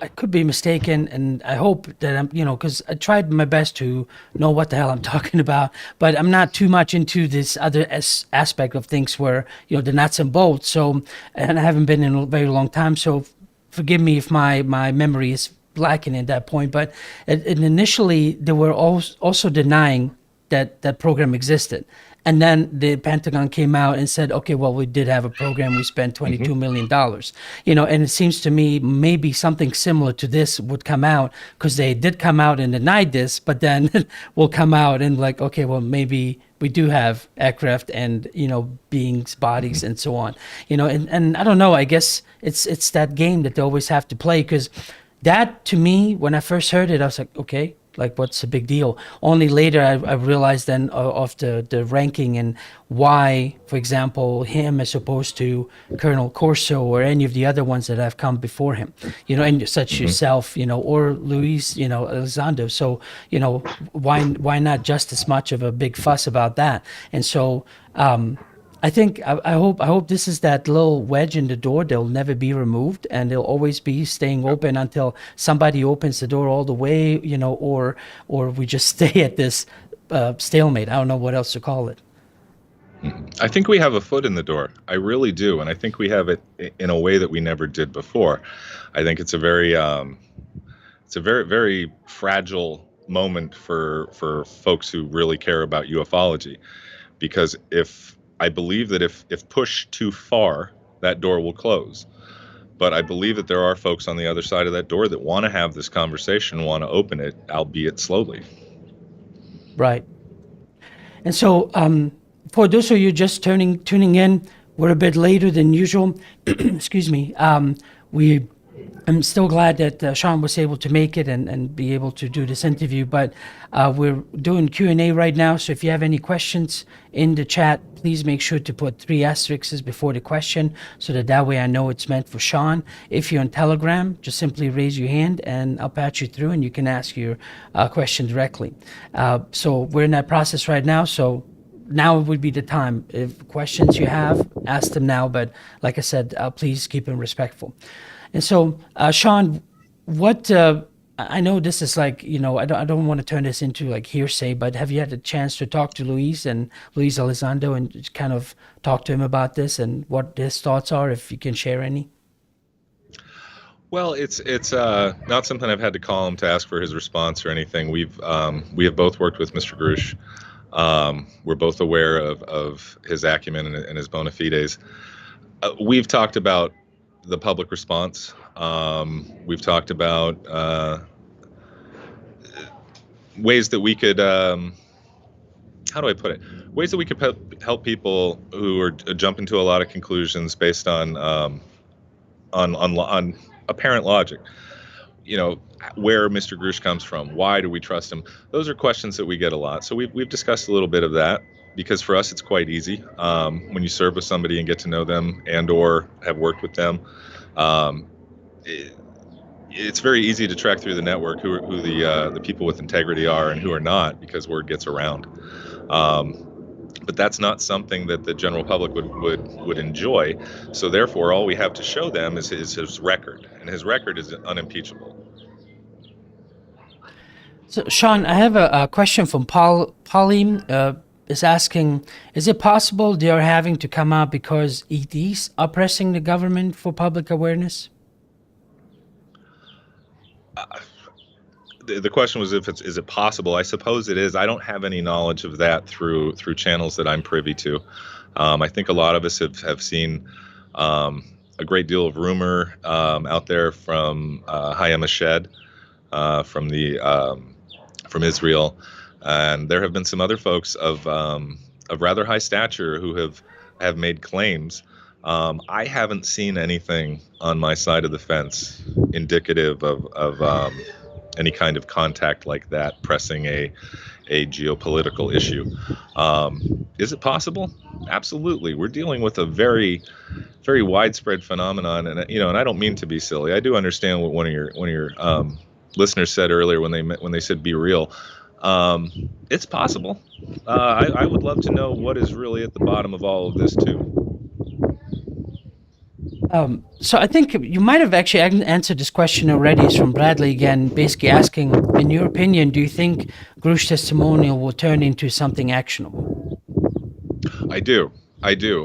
I could be mistaken, and I hope that I'm, you know, because I tried my best to know what the hell I'm talking about, but I'm not too much into this other aspect of things where, you know, the nuts and bolts. So, and I haven't been in a very long time, so forgive me if my memory is lacking at that point. But initially, they were also denying that program existed. And then the Pentagon came out and said, okay, well, we did have a program. We spent $22 million. You know, and it seems to me maybe something similar to this would come out, because they did come out and denied this, but then will come out and like, okay, well, maybe we do have aircraft and, you know, beings, bodies, and so on. You know, and I don't know, I guess it's that game that they always have to play, because that, to me, when I first heard it, I was like, okay, like, what's the big deal? Only later I realized then of the ranking and why, for example, him as opposed to Colonel Corso or any of the other ones that have come before him, you know, and such yourself, you know, or Luis, you know, Elizondo. So, you know, why not just as much of a big fuss about that? And so, I think I hope this is that little wedge in the door. They'll never be removed, and they'll always be staying open until somebody opens the door all the way, you know, or we just stay at this stalemate. I don't know what else to call it. I think we have a foot in the door. I really do, and I think we have it in a way that we never did before. I think it's a very very fragile moment for folks who really care about ufology, because I believe that if pushed too far, that door will close. But I believe that there are folks on the other side of that door that want to have this conversation, want to open it, albeit slowly. Right. And so, for those of you just tuning in, we're a bit later than usual. Excuse me. I'm still glad that Sean was able to make it and be able to do this interview, but we're doing Q&A right now, so if you have any questions in the chat, please make sure to put 3 asterisks before the question, so that way I know it's meant for Sean. If you're on Telegram, just simply raise your hand and I'll patch you through and you can ask your question directly. So we're in that process right now, so now would be the time. If questions you have, ask them now, but like I said, please keep them respectful. And so, Sean, what I know this is like, you know, I don't want to turn this into like hearsay, but have you had a chance to talk to Luis Elizondo and just kind of talk to him about this and what his thoughts are, if you can share any? Well, it's not something I've had to call him to ask for his response or anything. We have both worked with Mr. Grusch. We're both aware of his acumen and his bona fides. We've talked about the public response. We've talked about ways that we could, how do I put it? Ways that we could help people who are jumping to a lot of conclusions based on apparent logic. You know, where Mr. Grusch comes from. Why do we trust him? Those are questions that we get a lot. So we've discussed a little bit of that, because for us it's quite easy. When you serve with somebody and get to know them and or have worked with them, it's very easy to track through the network who the people with integrity are and who are not, because word gets around. but that's not something that the general public would enjoy. So therefore, all we have to show them is his record, and his record is unimpeachable. So, Sean, I have a question from Pauline. Is asking, is it possible they are having to come out because ETs are pressing the government for public awareness? The question was is it possible? I suppose it is. I don't have any knowledge of that through channels that I'm privy to. I think a lot of us have seen a great deal of rumor out there from Hayam Ashed, from Israel, and there have been some other folks of rather high stature who have made claims. I haven't seen anything on my side of the fence indicative of any kind of contact like that pressing a geopolitical issue. Is it possible? Absolutely. We're dealing with a very, very widespread phenomenon, and and I don't mean to be silly. I do understand what one of your listeners said earlier when they said be real. It's possible. I would love to know what is really at the bottom of all of this too. So I think you might have actually answered this question already. It's from Bradley again, basically asking, in your opinion, do you think Grusch testimonial will turn into something actionable? I do.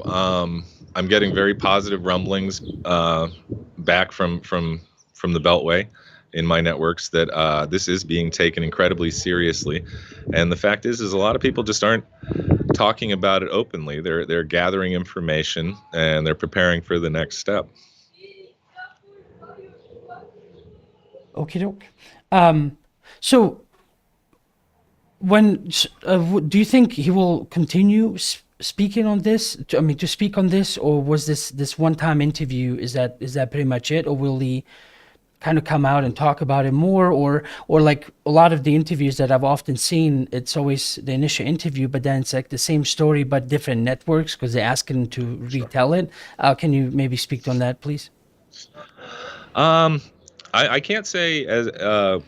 I'm getting very positive rumblings back from the Beltway in my networks that this is being taken incredibly seriously, and the fact is a lot of people just aren't talking about it openly. They're gathering information and they're preparing for the next step. Okie doke. So when do you think he will continue speaking on this? To speak on this, or was this one-time interview? Is that pretty much it, or will he kind of come out and talk about it more, or like a lot of the interviews that I've often seen, it's always the initial interview, but then it's like the same story but different networks because they're asking to retell it. Can you maybe speak on that, please? I can't say as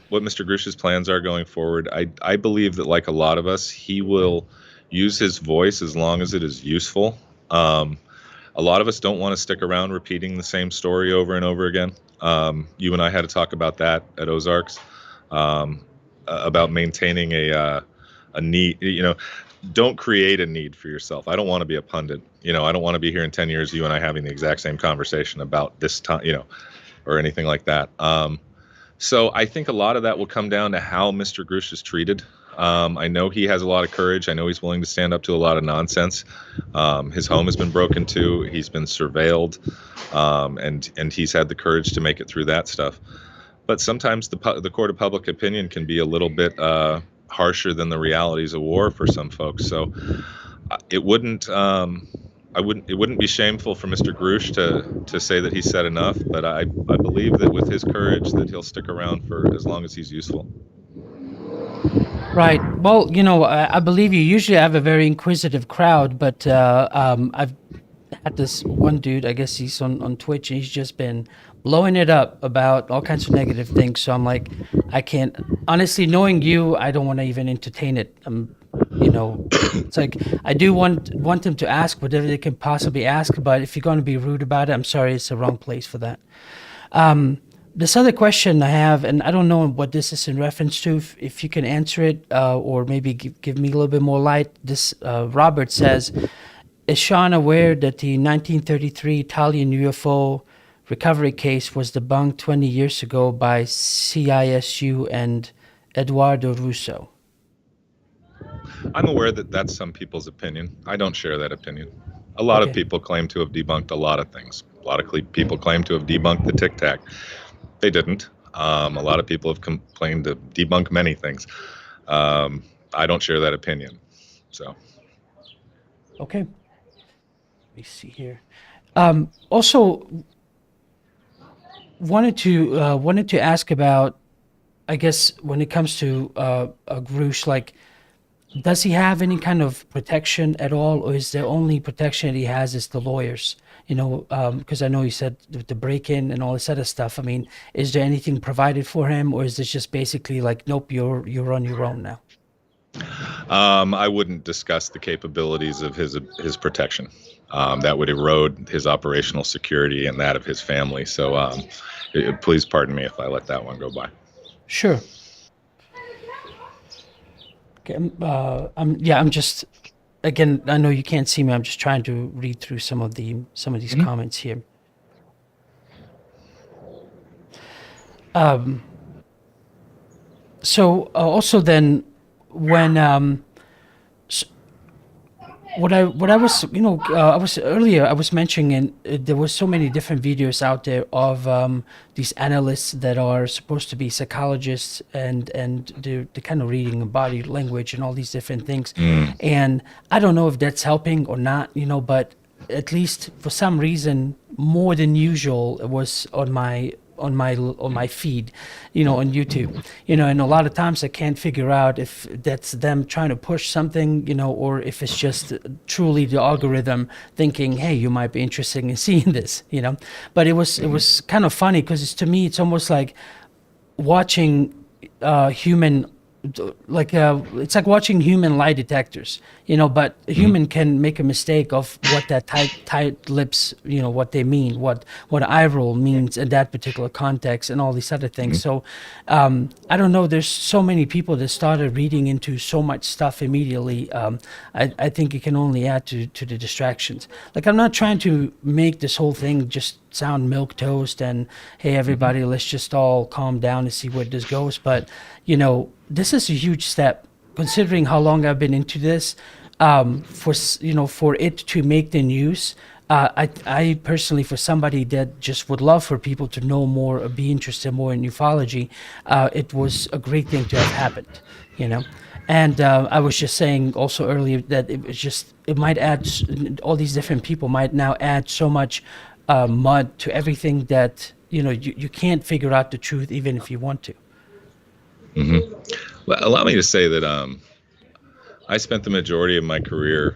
what Mr. Grusch's plans are going forward. I believe that, like a lot of us, he will use his voice as long as it is useful. A lot of us don't want to stick around repeating the same story over and over again. You and I had to talk about that at Ozarks, about maintaining a need. Don't create a need for yourself. I don't want to be a pundit. I don't want to be here in 10 years, you and I having the exact same conversation about this time, or anything like that. So I think a lot of that will come down to how Mr. Grusch is treated. I know he has a lot of courage. I know he's willing to stand up to a lot of nonsense. His home has been broken into. He's been surveilled, and he's had the courage to make it through that stuff. But sometimes the court of public opinion can be a little bit harsher than the realities of war for some folks. So it wouldn't be shameful for Mr. Grusch to say that he said enough. But I believe that with his courage, that he'll stick around for as long as he's useful. Right. Well, I believe you usually have a very inquisitive crowd, but I've had this one dude, I guess he's on Twitch, and he's just been blowing it up about all kinds of negative things. So I'm like, I can't, honestly, knowing you, I don't want to even entertain it. It's like, I do want them to ask whatever they can possibly ask, but if you're going to be rude about it, I'm sorry, it's the wrong place for that. This other question I have, and I don't know what this is in reference to, if you can answer it, or maybe give me a little bit more light. This Robert says, is Sean aware that the 1933 Italian UFO recovery case was debunked 20 years ago by CISU and Eduardo Russo? I'm aware that that's some people's opinion. I don't share that opinion. A lot of people claim to have debunked a lot of things. A lot of people claim to have debunked the Tic Tac. They didn't. A lot of people have claimed to debunk many things. I don't share that opinion. So. Okay. Let me see here. Also, wanted to ask about, I guess, when it comes to Grusch, like, does he have any kind of protection at all, or is the only protection he has is the lawyers? Because I know you said the break-in and all this other stuff. I mean, is there anything provided for him, or is this just basically like, nope, you're on your own now? I wouldn't discuss the capabilities of his protection. That would erode his operational security and that of his family. So please pardon me if I let that one go by. Sure. Okay. I'm just, again, I know you can't see me. I'm just trying to read through some of these comments here. So also then, when what I was, I was mentioning, there was so many different videos out there of these analysts that are supposed to be psychologists, and they're kind of reading body language and all these different things. And I don't know if that's helping or not, but at least for some reason, more than usual, it was on my feed, on YouTube, and a lot of times I can't figure out if that's them trying to push something, or if it's just truly the algorithm thinking, hey, you might be interested in seeing this, But it was kind of funny, because to me it's almost like watching human, it's like watching human lie detectors, but a human can make a mistake of what that tight lips, what they mean, what eye roll means in that particular context, and all these other things. So I don't know, there's so many people that started reading into so much stuff immediately. I think it can only add to the distractions. Like, I'm not trying to make this whole thing just sound milk toast and, hey, everybody, let's just all calm down and see where this goes. But this is a huge step, considering how long I've been into this. For it to make the news, I personally, for somebody that just would love for people to know more or be interested more in ufology, it was a great thing to have happened, And I was just saying also earlier that it might add, all these different people might now add so much mud to everything that you can't figure out the truth even if you want to. Well, allow me to say that I spent the majority of my career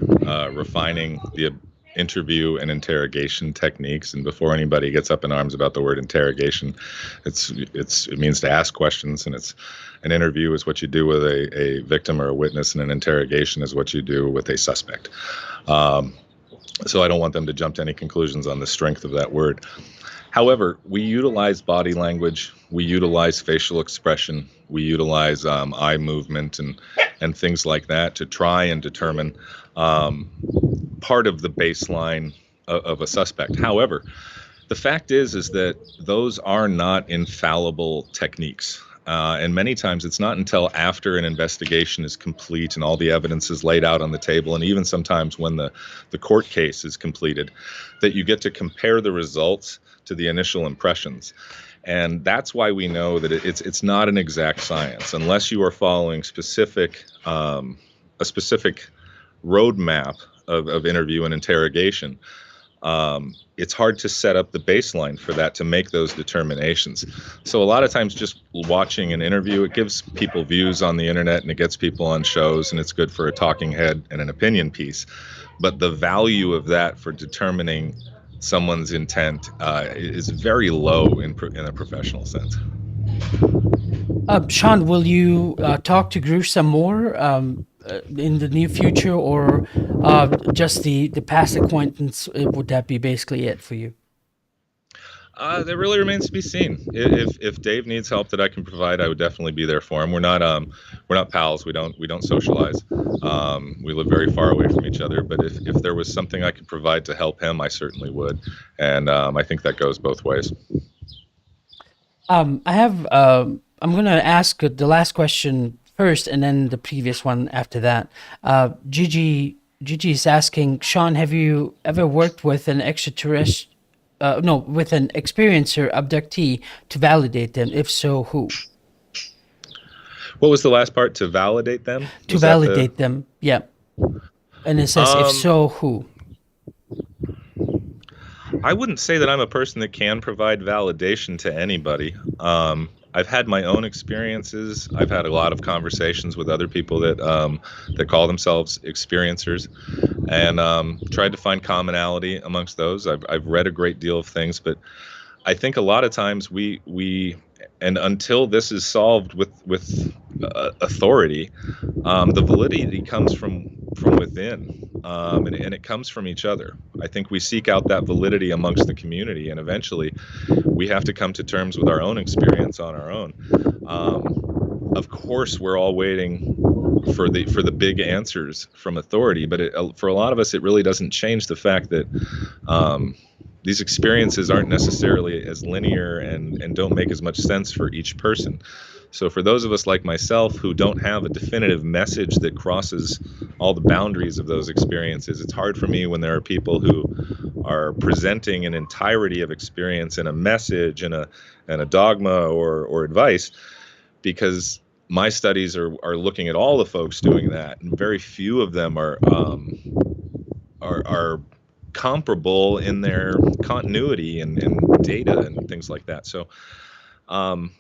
refining the interview and interrogation techniques. And before anybody gets up in arms about the word interrogation, it means to ask questions, and it's an interview is what you do with a victim or a witness, and an interrogation is what you do with a suspect. So I don't want them to jump to any conclusions on the strength of that word. However, we utilize body language, we utilize facial expression, we utilize eye movement and things like that to try and determine part of the baseline of a suspect. However, the fact is that those are not infallible techniques. And many times it's not until after an investigation is complete and all the evidence is laid out on the table, and even sometimes when the court case is completed, that you get to compare the results to the initial impressions. And that's why we know that it's not an exact science unless you are following a specific roadmap of interview and interrogation. It's hard to set up the baseline for that to make those determinations. So a lot of times just watching an interview, it gives people views on the internet and it gets people on shows, and it's good for a talking head and an opinion piece. But the value of that for determining someone's intent is very low in a professional sense. Sean, will you talk to Grusch some more in the near future, or just the past acquaintance? Would that be basically it for you? That really remains to be seen. If Dave needs help that I can provide, I would definitely be there for him. We're not pals. We don't socialize. We live very far away from each other. But if there was something I could provide to help him, I certainly would. And I think that goes both ways. I'm going to ask the last question first, and then the previous one after that. Gigi is asking, Sean, have you ever worked with an extraterrestrial? With an experiencer abductee to validate them? If so, who? What was the last part? To validate them? To validate them, yeah. And it says, if so, who? I wouldn't say that I'm a person that can provide validation to anybody. I've had my own experiences. I've had a lot of conversations with other people that call themselves experiencers, and tried to find commonality amongst those. I've read a great deal of things, but I think a lot of times we and until this is solved with authority, the validity comes from within, and it comes from each other. I think we seek out that validity amongst the community, and eventually we have to come to terms with our own experience on our own. Of course, we're all waiting for the big answers from authority, but for a lot of us, it really doesn't change the fact that these experiences aren't necessarily as linear and don't make as much sense for each person. So for those of us like myself who don't have a definitive message that crosses all the boundaries of those experiences, it's hard for me when there are people who are presenting an entirety of experience in a message and a dogma or advice, because my studies are looking at all the folks doing that, and very few of them are comparable in their continuity and data and things like that. So I'm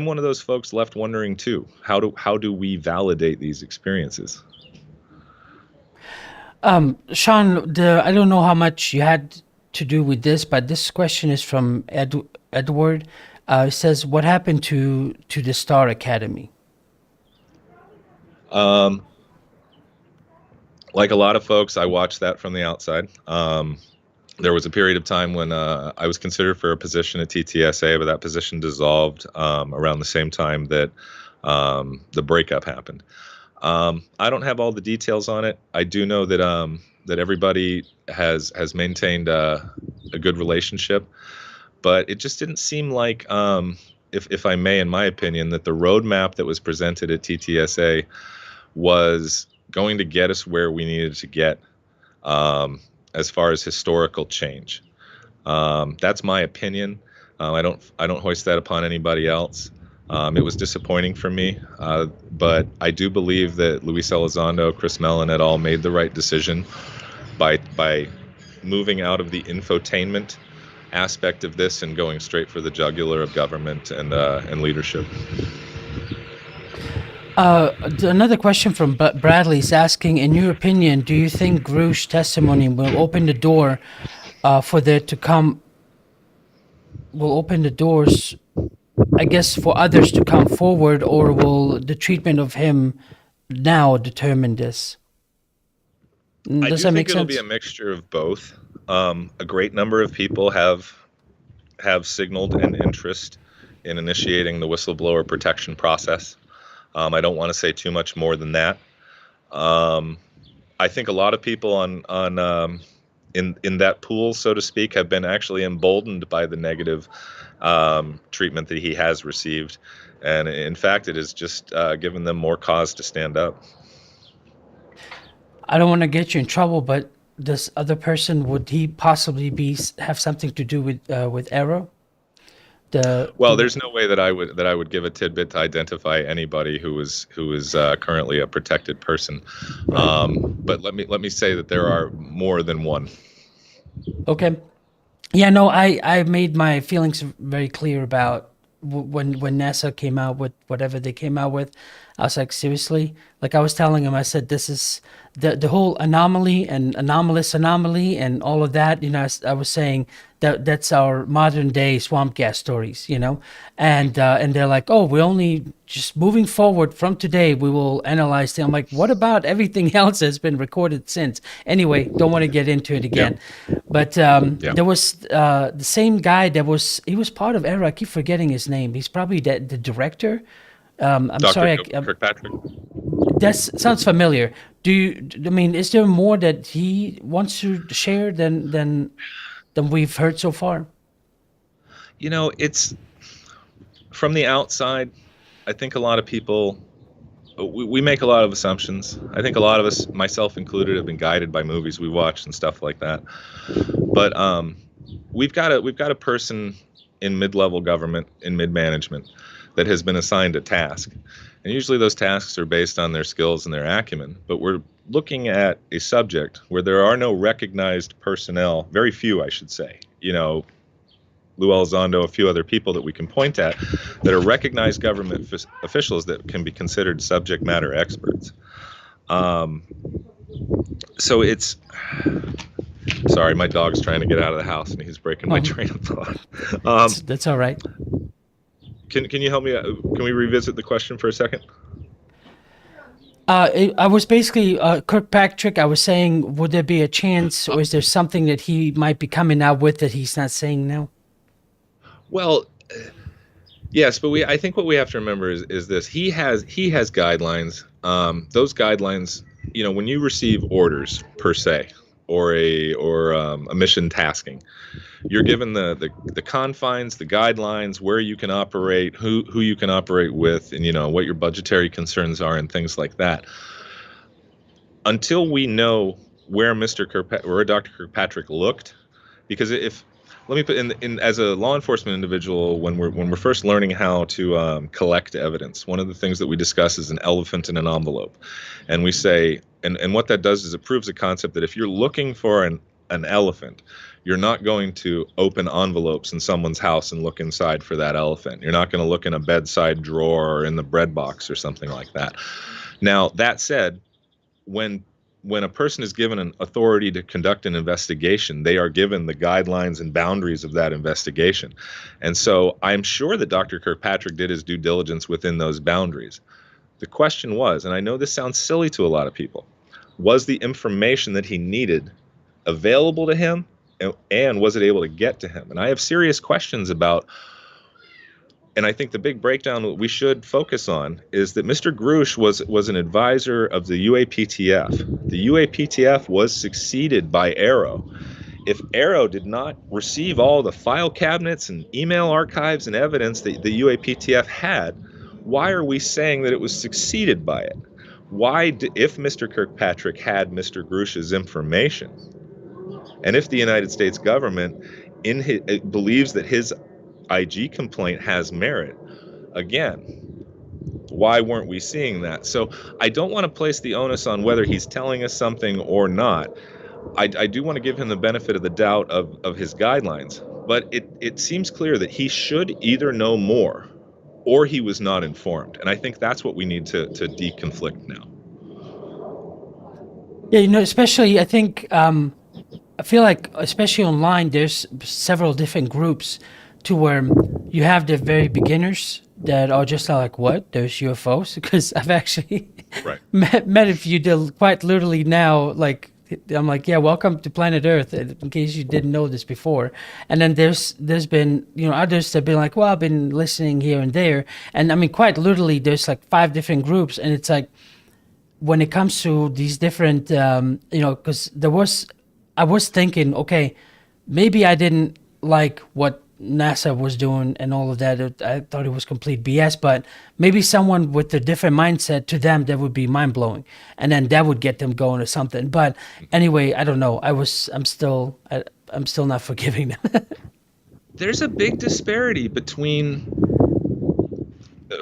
one of those folks left wondering too, how do we validate these experiences? Sean, I don't know how much you had to do with this, but this question is from Edward. It says, what happened to the Star Academy? Like a lot of folks, I watched that from the outside. There was a period of time when I was considered for a position at TTSA, but that position dissolved around the same time that the breakup happened. I don't have all the details on it. I do know that that everybody has maintained a good relationship, but it just didn't seem like, if I may, in my opinion, that the roadmap that was presented at TTSA was going to get us where we needed to get as far as historical change. That's my opinion. I don't hoist that upon anybody else. It was disappointing for me, but I do believe that Luis Elizondo, Chris Mellon et al. Made the right decision by moving out of the infotainment aspect of this and going straight for the jugular of government and leadership. Another question from Bradley is asking, in your opinion, do you think Grusch testimony will open the door for there to come, will open the doors, I guess, for others to come forward, or will the treatment of him now determine this? Does that make sense? It'll be a mixture of both. A great number of people have signaled an interest in initiating the whistleblower protection process. I don't want to say too much more than that. I think a lot of people in that pool, so to speak, have been actually emboldened by the negative treatment that he has received, and in fact, it has just given them more cause to stand up. I don't want to get you in trouble, but this other person, would he possibly have something to do with Arrow? There's no way that I would give a tidbit to identify anybody who is currently a protected person. Right. But let me say that there are more than one. Okay. Yeah, no, I made my feelings very clear about when NASA came out with whatever they came out with. I was like, seriously? Like I was telling him, I said, this is the whole anomaly and anomalous anomaly and all of that. You know, I was saying that's our modern day swamp gas stories, you know, and they're like, oh, we're only just moving forward from today. We will analyze them. I'm like, what about everything else that's been recorded since? Anyway, don't want to get into it again. Yeah. But there was the same guy he was part of Arrow. I keep forgetting his name. He's probably the director. I'm Dr. sorry, Kirkpatrick. That sounds familiar. Is there more that he wants to share than we've heard so far? You know, it's from the outside. I think a lot of people, we make a lot of assumptions. I think a lot of us, myself included, have been guided by movies we watch and stuff like that. But we've got a person in mid-level government, in mid-management, that has been assigned a task. And usually those tasks are based on their skills and their acumen. But we're looking at a subject where there are no recognized personnel, very few, I should say. You know, Lou Elizondo, a few other people that we can point at that are recognized government officials that can be considered subject matter experts. So it's... Sorry, my dog's trying to get out of the house and he's breaking my train of thought. That's all right. Can you help me? Can we revisit the question for a second? I was basically Kirkpatrick. I was saying, would there be a chance, or is there something that he might be coming out with that he's not saying now? Well, yes, but I think what we have to remember is this: he has guidelines. Those guidelines, when you receive orders per se, or a mission tasking, you're given the confines, the guidelines, where you can operate, who you can operate with, and what your budgetary concerns are and things like that. Until we know where Dr. Kirkpatrick looked, because if let me put in as a law enforcement individual, when we're first learning how to collect evidence, one of the things that we discuss is an elephant in an envelope, and we say, and what that does is it proves a concept that if you're looking for an elephant, you're not going to open envelopes in someone's house and look inside for that elephant. You're not going to look in a bedside drawer or in the bread box or something like that. Now, that said, when a person is given an authority to conduct an investigation, they are given the guidelines and boundaries of that investigation. And so I'm sure that Dr. Kirkpatrick did his due diligence within those boundaries. The question was, and I know this sounds silly to a lot of people, was the information that he needed available to him, and was it able to get to him? And I have serious questions about, and I think the big breakdown that we should focus on is that Mr. Grusch was an advisor of the UAPTF. The UAPTF was succeeded by AARO. If AARO did not receive all the file cabinets and email archives and evidence that the UAPTF had, why are we saying that it was succeeded by it? If Mr. Kirkpatrick had Mr. Grusch's information, and if the United States government believes that his IG complaint has merit, again, why weren't we seeing that? So I don't want to place the onus on whether he's telling us something or not. I do want to give him the benefit of the doubt of his guidelines, but it seems clear that he should either know more or he was not informed. And I think that's what we need to deconflict now. Yeah, especially I think I feel like, especially online, there's several different groups to where you have the very beginners that are just like, what? There's UFOs? Because I've actually Right. met a few quite literally now, like, I'm like, yeah, welcome to planet Earth, in case you didn't know this before. And then there's been, others that have been like, well, I've been listening here and there. And I mean, quite literally, there's like 5 different groups. And it's like, when it comes to these different, because I was thinking, okay, maybe I didn't like what NASA was doing and all of that. I thought it was complete BS, but maybe someone with a different mindset, to them, that would be mind blowing, and then that would get them going or something. But anyway, I don't know. I'm still not forgiving them. There's a big disparity between,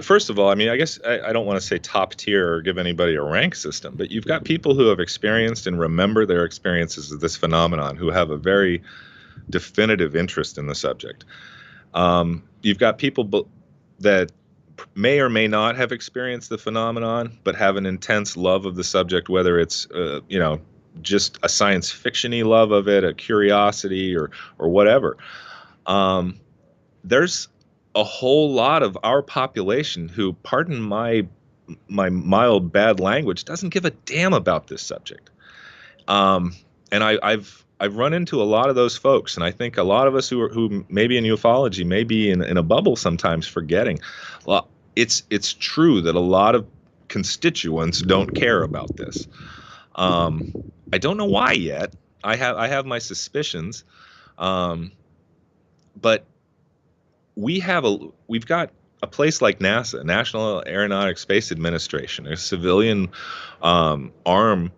first of all, I mean, I guess I don't want to say top tier or give anybody a rank system, but you've got people who have experienced and remember their experiences of this phenomenon, who have a very definitive interest in the subject. You've got people that may or may not have experienced the phenomenon, but have an intense love of the subject, whether it's, just a science fiction-y love of it, a curiosity, or whatever. There's a whole lot of our population who, pardon my mild bad language, doesn't give a damn about this subject. And I've run into a lot of those folks, and I think a lot of us who maybe in ufology may be in a bubble sometimes, forgetting. Well, it's true that a lot of constituents don't care about this. I don't know why yet. I have my suspicions, but we've got a place like NASA, National Aeronautics Space Administration, a civilian arm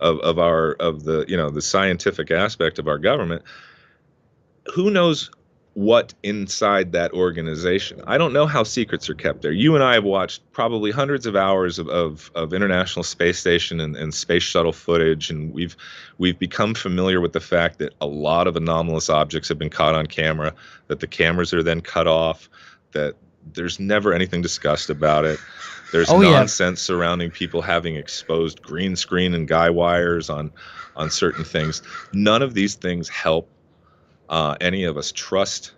of the scientific aspect of our government. Who knows what inside that organization? I don't know how secrets are kept there. You and I have watched probably hundreds of hours of International Space Station and space shuttle footage, and we've become familiar with the fact that a lot of anomalous objects have been caught on camera, that the cameras are then cut off, that there's never anything discussed about it. There's nonsense surrounding people having exposed green screen and guy wires on certain things. None of these things help any of us trust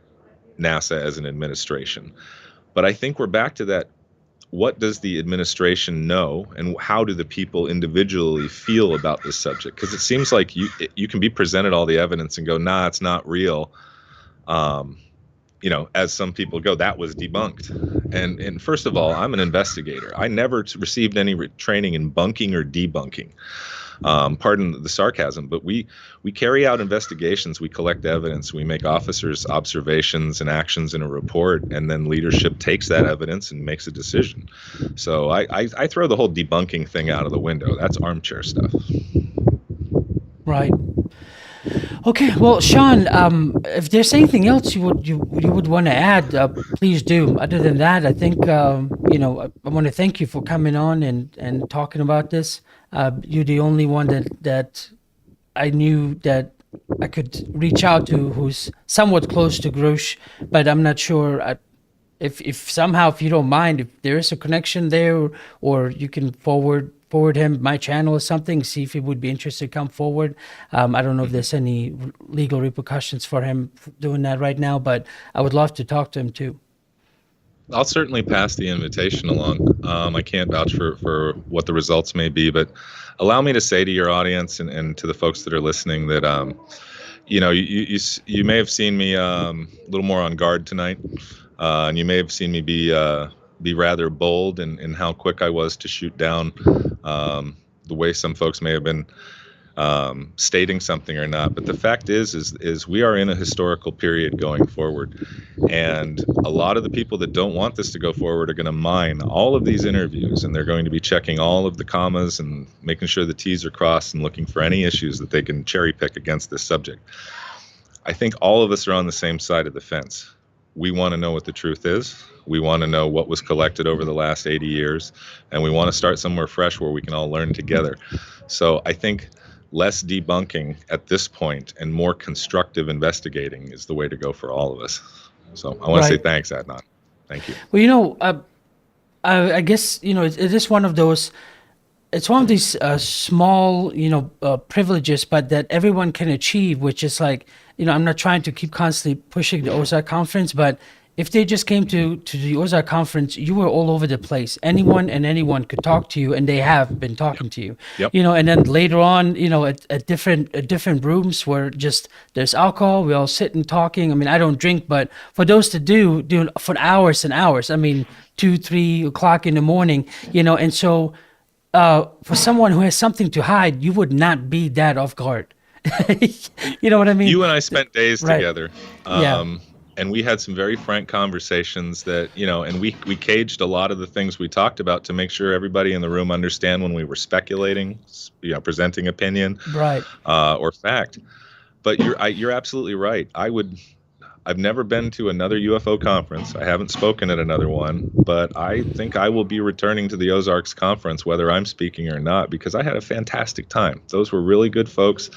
NASA as an administration. But I think we're back to that. What does the administration know, and how do the people individually feel about this subject? Because it seems like you can be presented all the evidence and go, nah, it's not real. As some people go, that was debunked. And first of all, I'm an investigator. I never received any training in bunking or debunking. Pardon the sarcasm, but we carry out investigations, we collect evidence, we make officers' observations and actions in a report, and then leadership takes that evidence and makes a decision. So I throw the whole debunking thing out of the window. That's armchair stuff. Right. Okay. Well, Sean, if there's anything else you would want to add, please do. Other than that, I think I want to thank you for coming on and talking about this. You're the only one that I knew that I could reach out to who's somewhat close to Grusch, but I'm not sure if somehow, if you don't mind, if there is a connection there, or you can forward him my channel or something, see if he would be interested to come forward. I don't know if there's any legal repercussions for him doing that right now, but I would love to talk to him too. I'll certainly pass the invitation along. I can't vouch for what the results may be, but allow me to say to your audience and to the folks that are listening that, you may have seen me a little more on guard tonight, and you may have seen me be rather bold in how quick I was to shoot down the way some folks may have been stating something or not. But the fact is we are in a historical period going forward, and a lot of the people that don't want this to go forward are going to mine all of these interviews, and they're going to be checking all of the commas and making sure the T's are crossed and looking for any issues that they can cherry pick against this subject. I think all of us are on the same side of the fence. We want to know what the truth is. We want to know what was collected over the last 80 years, and we want to start somewhere fresh where we can all learn together. So I think less debunking at this point and more constructive investigating is the way to go for all of us. So I want to say thanks, Adnan. Thank you. Well, I guess, it is one of those, it's one of these small, privileges, but that everyone can achieve, which is like, I'm not trying to keep constantly pushing the Ozark conference, but if they just came to the Ozark conference, you were all over the place. Anyone could talk to you, and they have been talking to you. Yep. And then later on, at different rooms where just there's alcohol, we all sit and talking. I mean, I don't drink, but for those that do for hours and hours. I mean, 2-3 o'clock in the morning. And so for someone who has something to hide, you would not be that off guard. You know what I mean? You and I spent days together. Yeah. And we had some very frank conversations that, and we caged a lot of the things we talked about to make sure everybody in the room understand when we were speculating, presenting opinion, right, or fact. But you're absolutely right. I've never been to another UFO conference. I haven't spoken at another one, but I think I will be returning to the Ozarks conference, whether I'm speaking or not, because I had a fantastic time. Those were really good folks.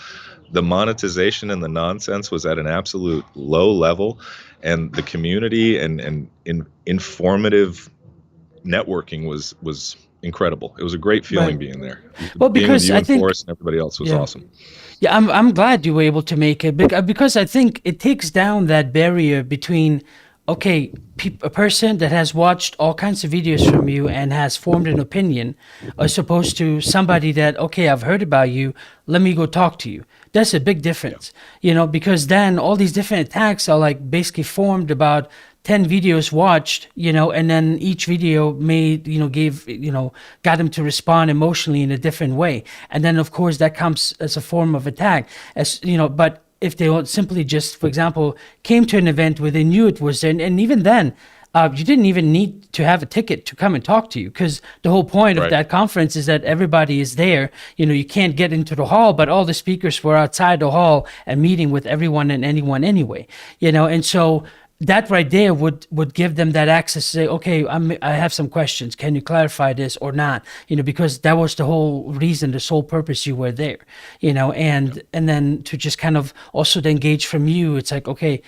The monetization and the nonsense was at an absolute low level, and the community and informative networking was incredible. It was a great feeling being there. Well, because being with you I think Forrest and everybody else was awesome. Yeah, I'm glad you were able to make it, because I think it takes down that barrier between, okay, a person that has watched all kinds of videos from you and has formed an opinion, as opposed to somebody that, okay, I've heard about you, let me go talk to you. That's a big difference, because then all these different attacks are like basically formed about 10 videos watched, and then each video got them to respond emotionally in a different way. And then, of course, that comes as a form of attack, but if they simply just, for example, came to an event where they knew it was there, and even then, you didn't even need to have a ticket to come and talk to you, because the whole point of that conference is that everybody is there. You can't get into the hall, but all the speakers were outside the hall and meeting with everyone and anyone anyway. And so that right there would give them that access to say, okay, I have some questions. Can you clarify this or not? Because that was the whole reason, the sole purpose you were there. And then to just kind of also to engage from you, it's like, okay,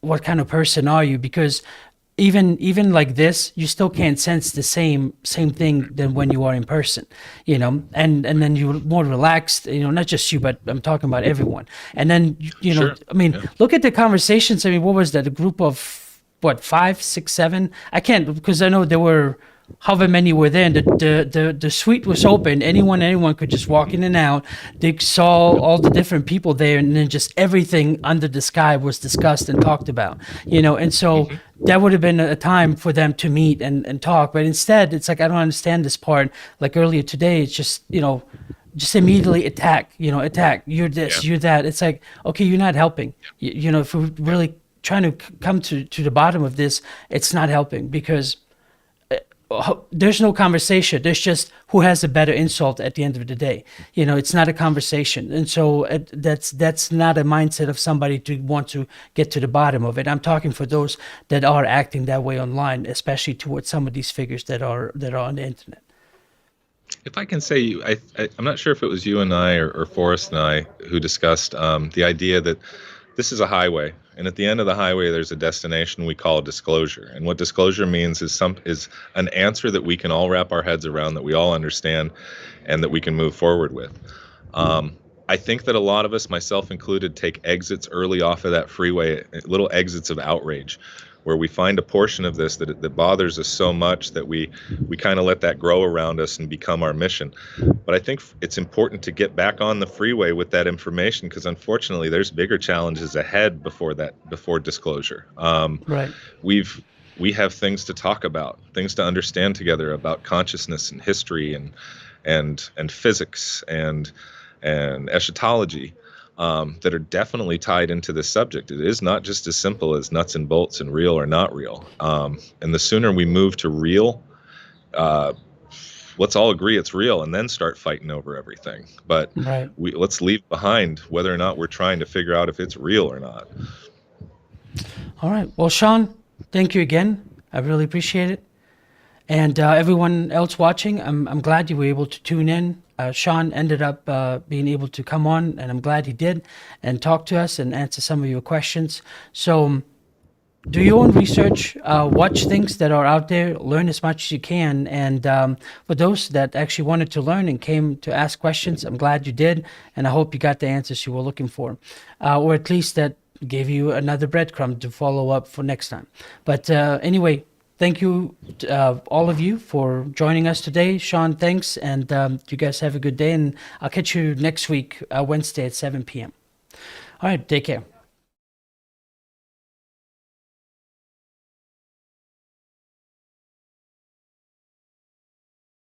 what kind of person are you? Because even like this, you still can't sense the same thing than when you are in person, and then you're more relaxed, not just you, but I'm talking about everyone. And then, Sure. I mean, look at the conversations. I mean, what was that? A group of what, 5, 6, 7? I can't, because I know there were however many were there, and the suite was open. Anyone could just walk in and out. They saw all the different people there, and then just everything under the sky was discussed and talked about. And so that would have been a time for them to meet and talk. But instead, it's like, I don't understand this part. Like earlier today, it's just, just immediately attack. Attack. You're this, you're that. It's like, okay, you're not helping. If we're really trying to come to the bottom of this, it's not helping, because there's no conversation. There's just who has a better insult at the end of the day. It's not a conversation. And so that's not a mindset of somebody to want to get to the bottom of it. I'm talking for those that are acting that way online, especially towards some of these figures that are on the internet. If I can say, I'm not sure if it was you and I or Forrest and I who discussed the idea that this is a highway, and at the end of the highway, there's a destination we call disclosure. And what disclosure means is an answer that we can all wrap our heads around, that we all understand, and that we can move forward with. I think that a lot of us, myself included, take exits early off of that freeway, little exits of outrage, where we find a portion of this that bothers us so much that we kind of let that grow around us and become our mission. But I think it's important to get back on the freeway with that information, because unfortunately there's bigger challenges ahead before disclosure. Right. We have things to talk about, things to understand together about consciousness and history and physics and eschatology. That are definitely tied into this subject. It is not just as simple as nuts and bolts and real or not real. And the sooner we move to real, let's all agree it's real, and then start fighting over everything. But right. Let's leave behind whether or not we're trying to figure out if it's real or not. All right. Well, Sean, thank you again. I really appreciate it. And everyone else watching, I'm glad you were able to tune in. Sean ended up being able to come on, and I'm glad he did, and talk to us and answer some of your questions. So do your own research, watch things that are out there, learn as much as you can. And for those that actually wanted to learn and came to ask questions, I'm glad you did, and I hope you got the answers you were looking for, or at least that gave you another breadcrumb to follow up for next time. But anyway, thank you, all of you, for joining us today. Sean, thanks, and you guys have a good day, and I'll catch you next week, Wednesday at 7 p.m. All right, take care.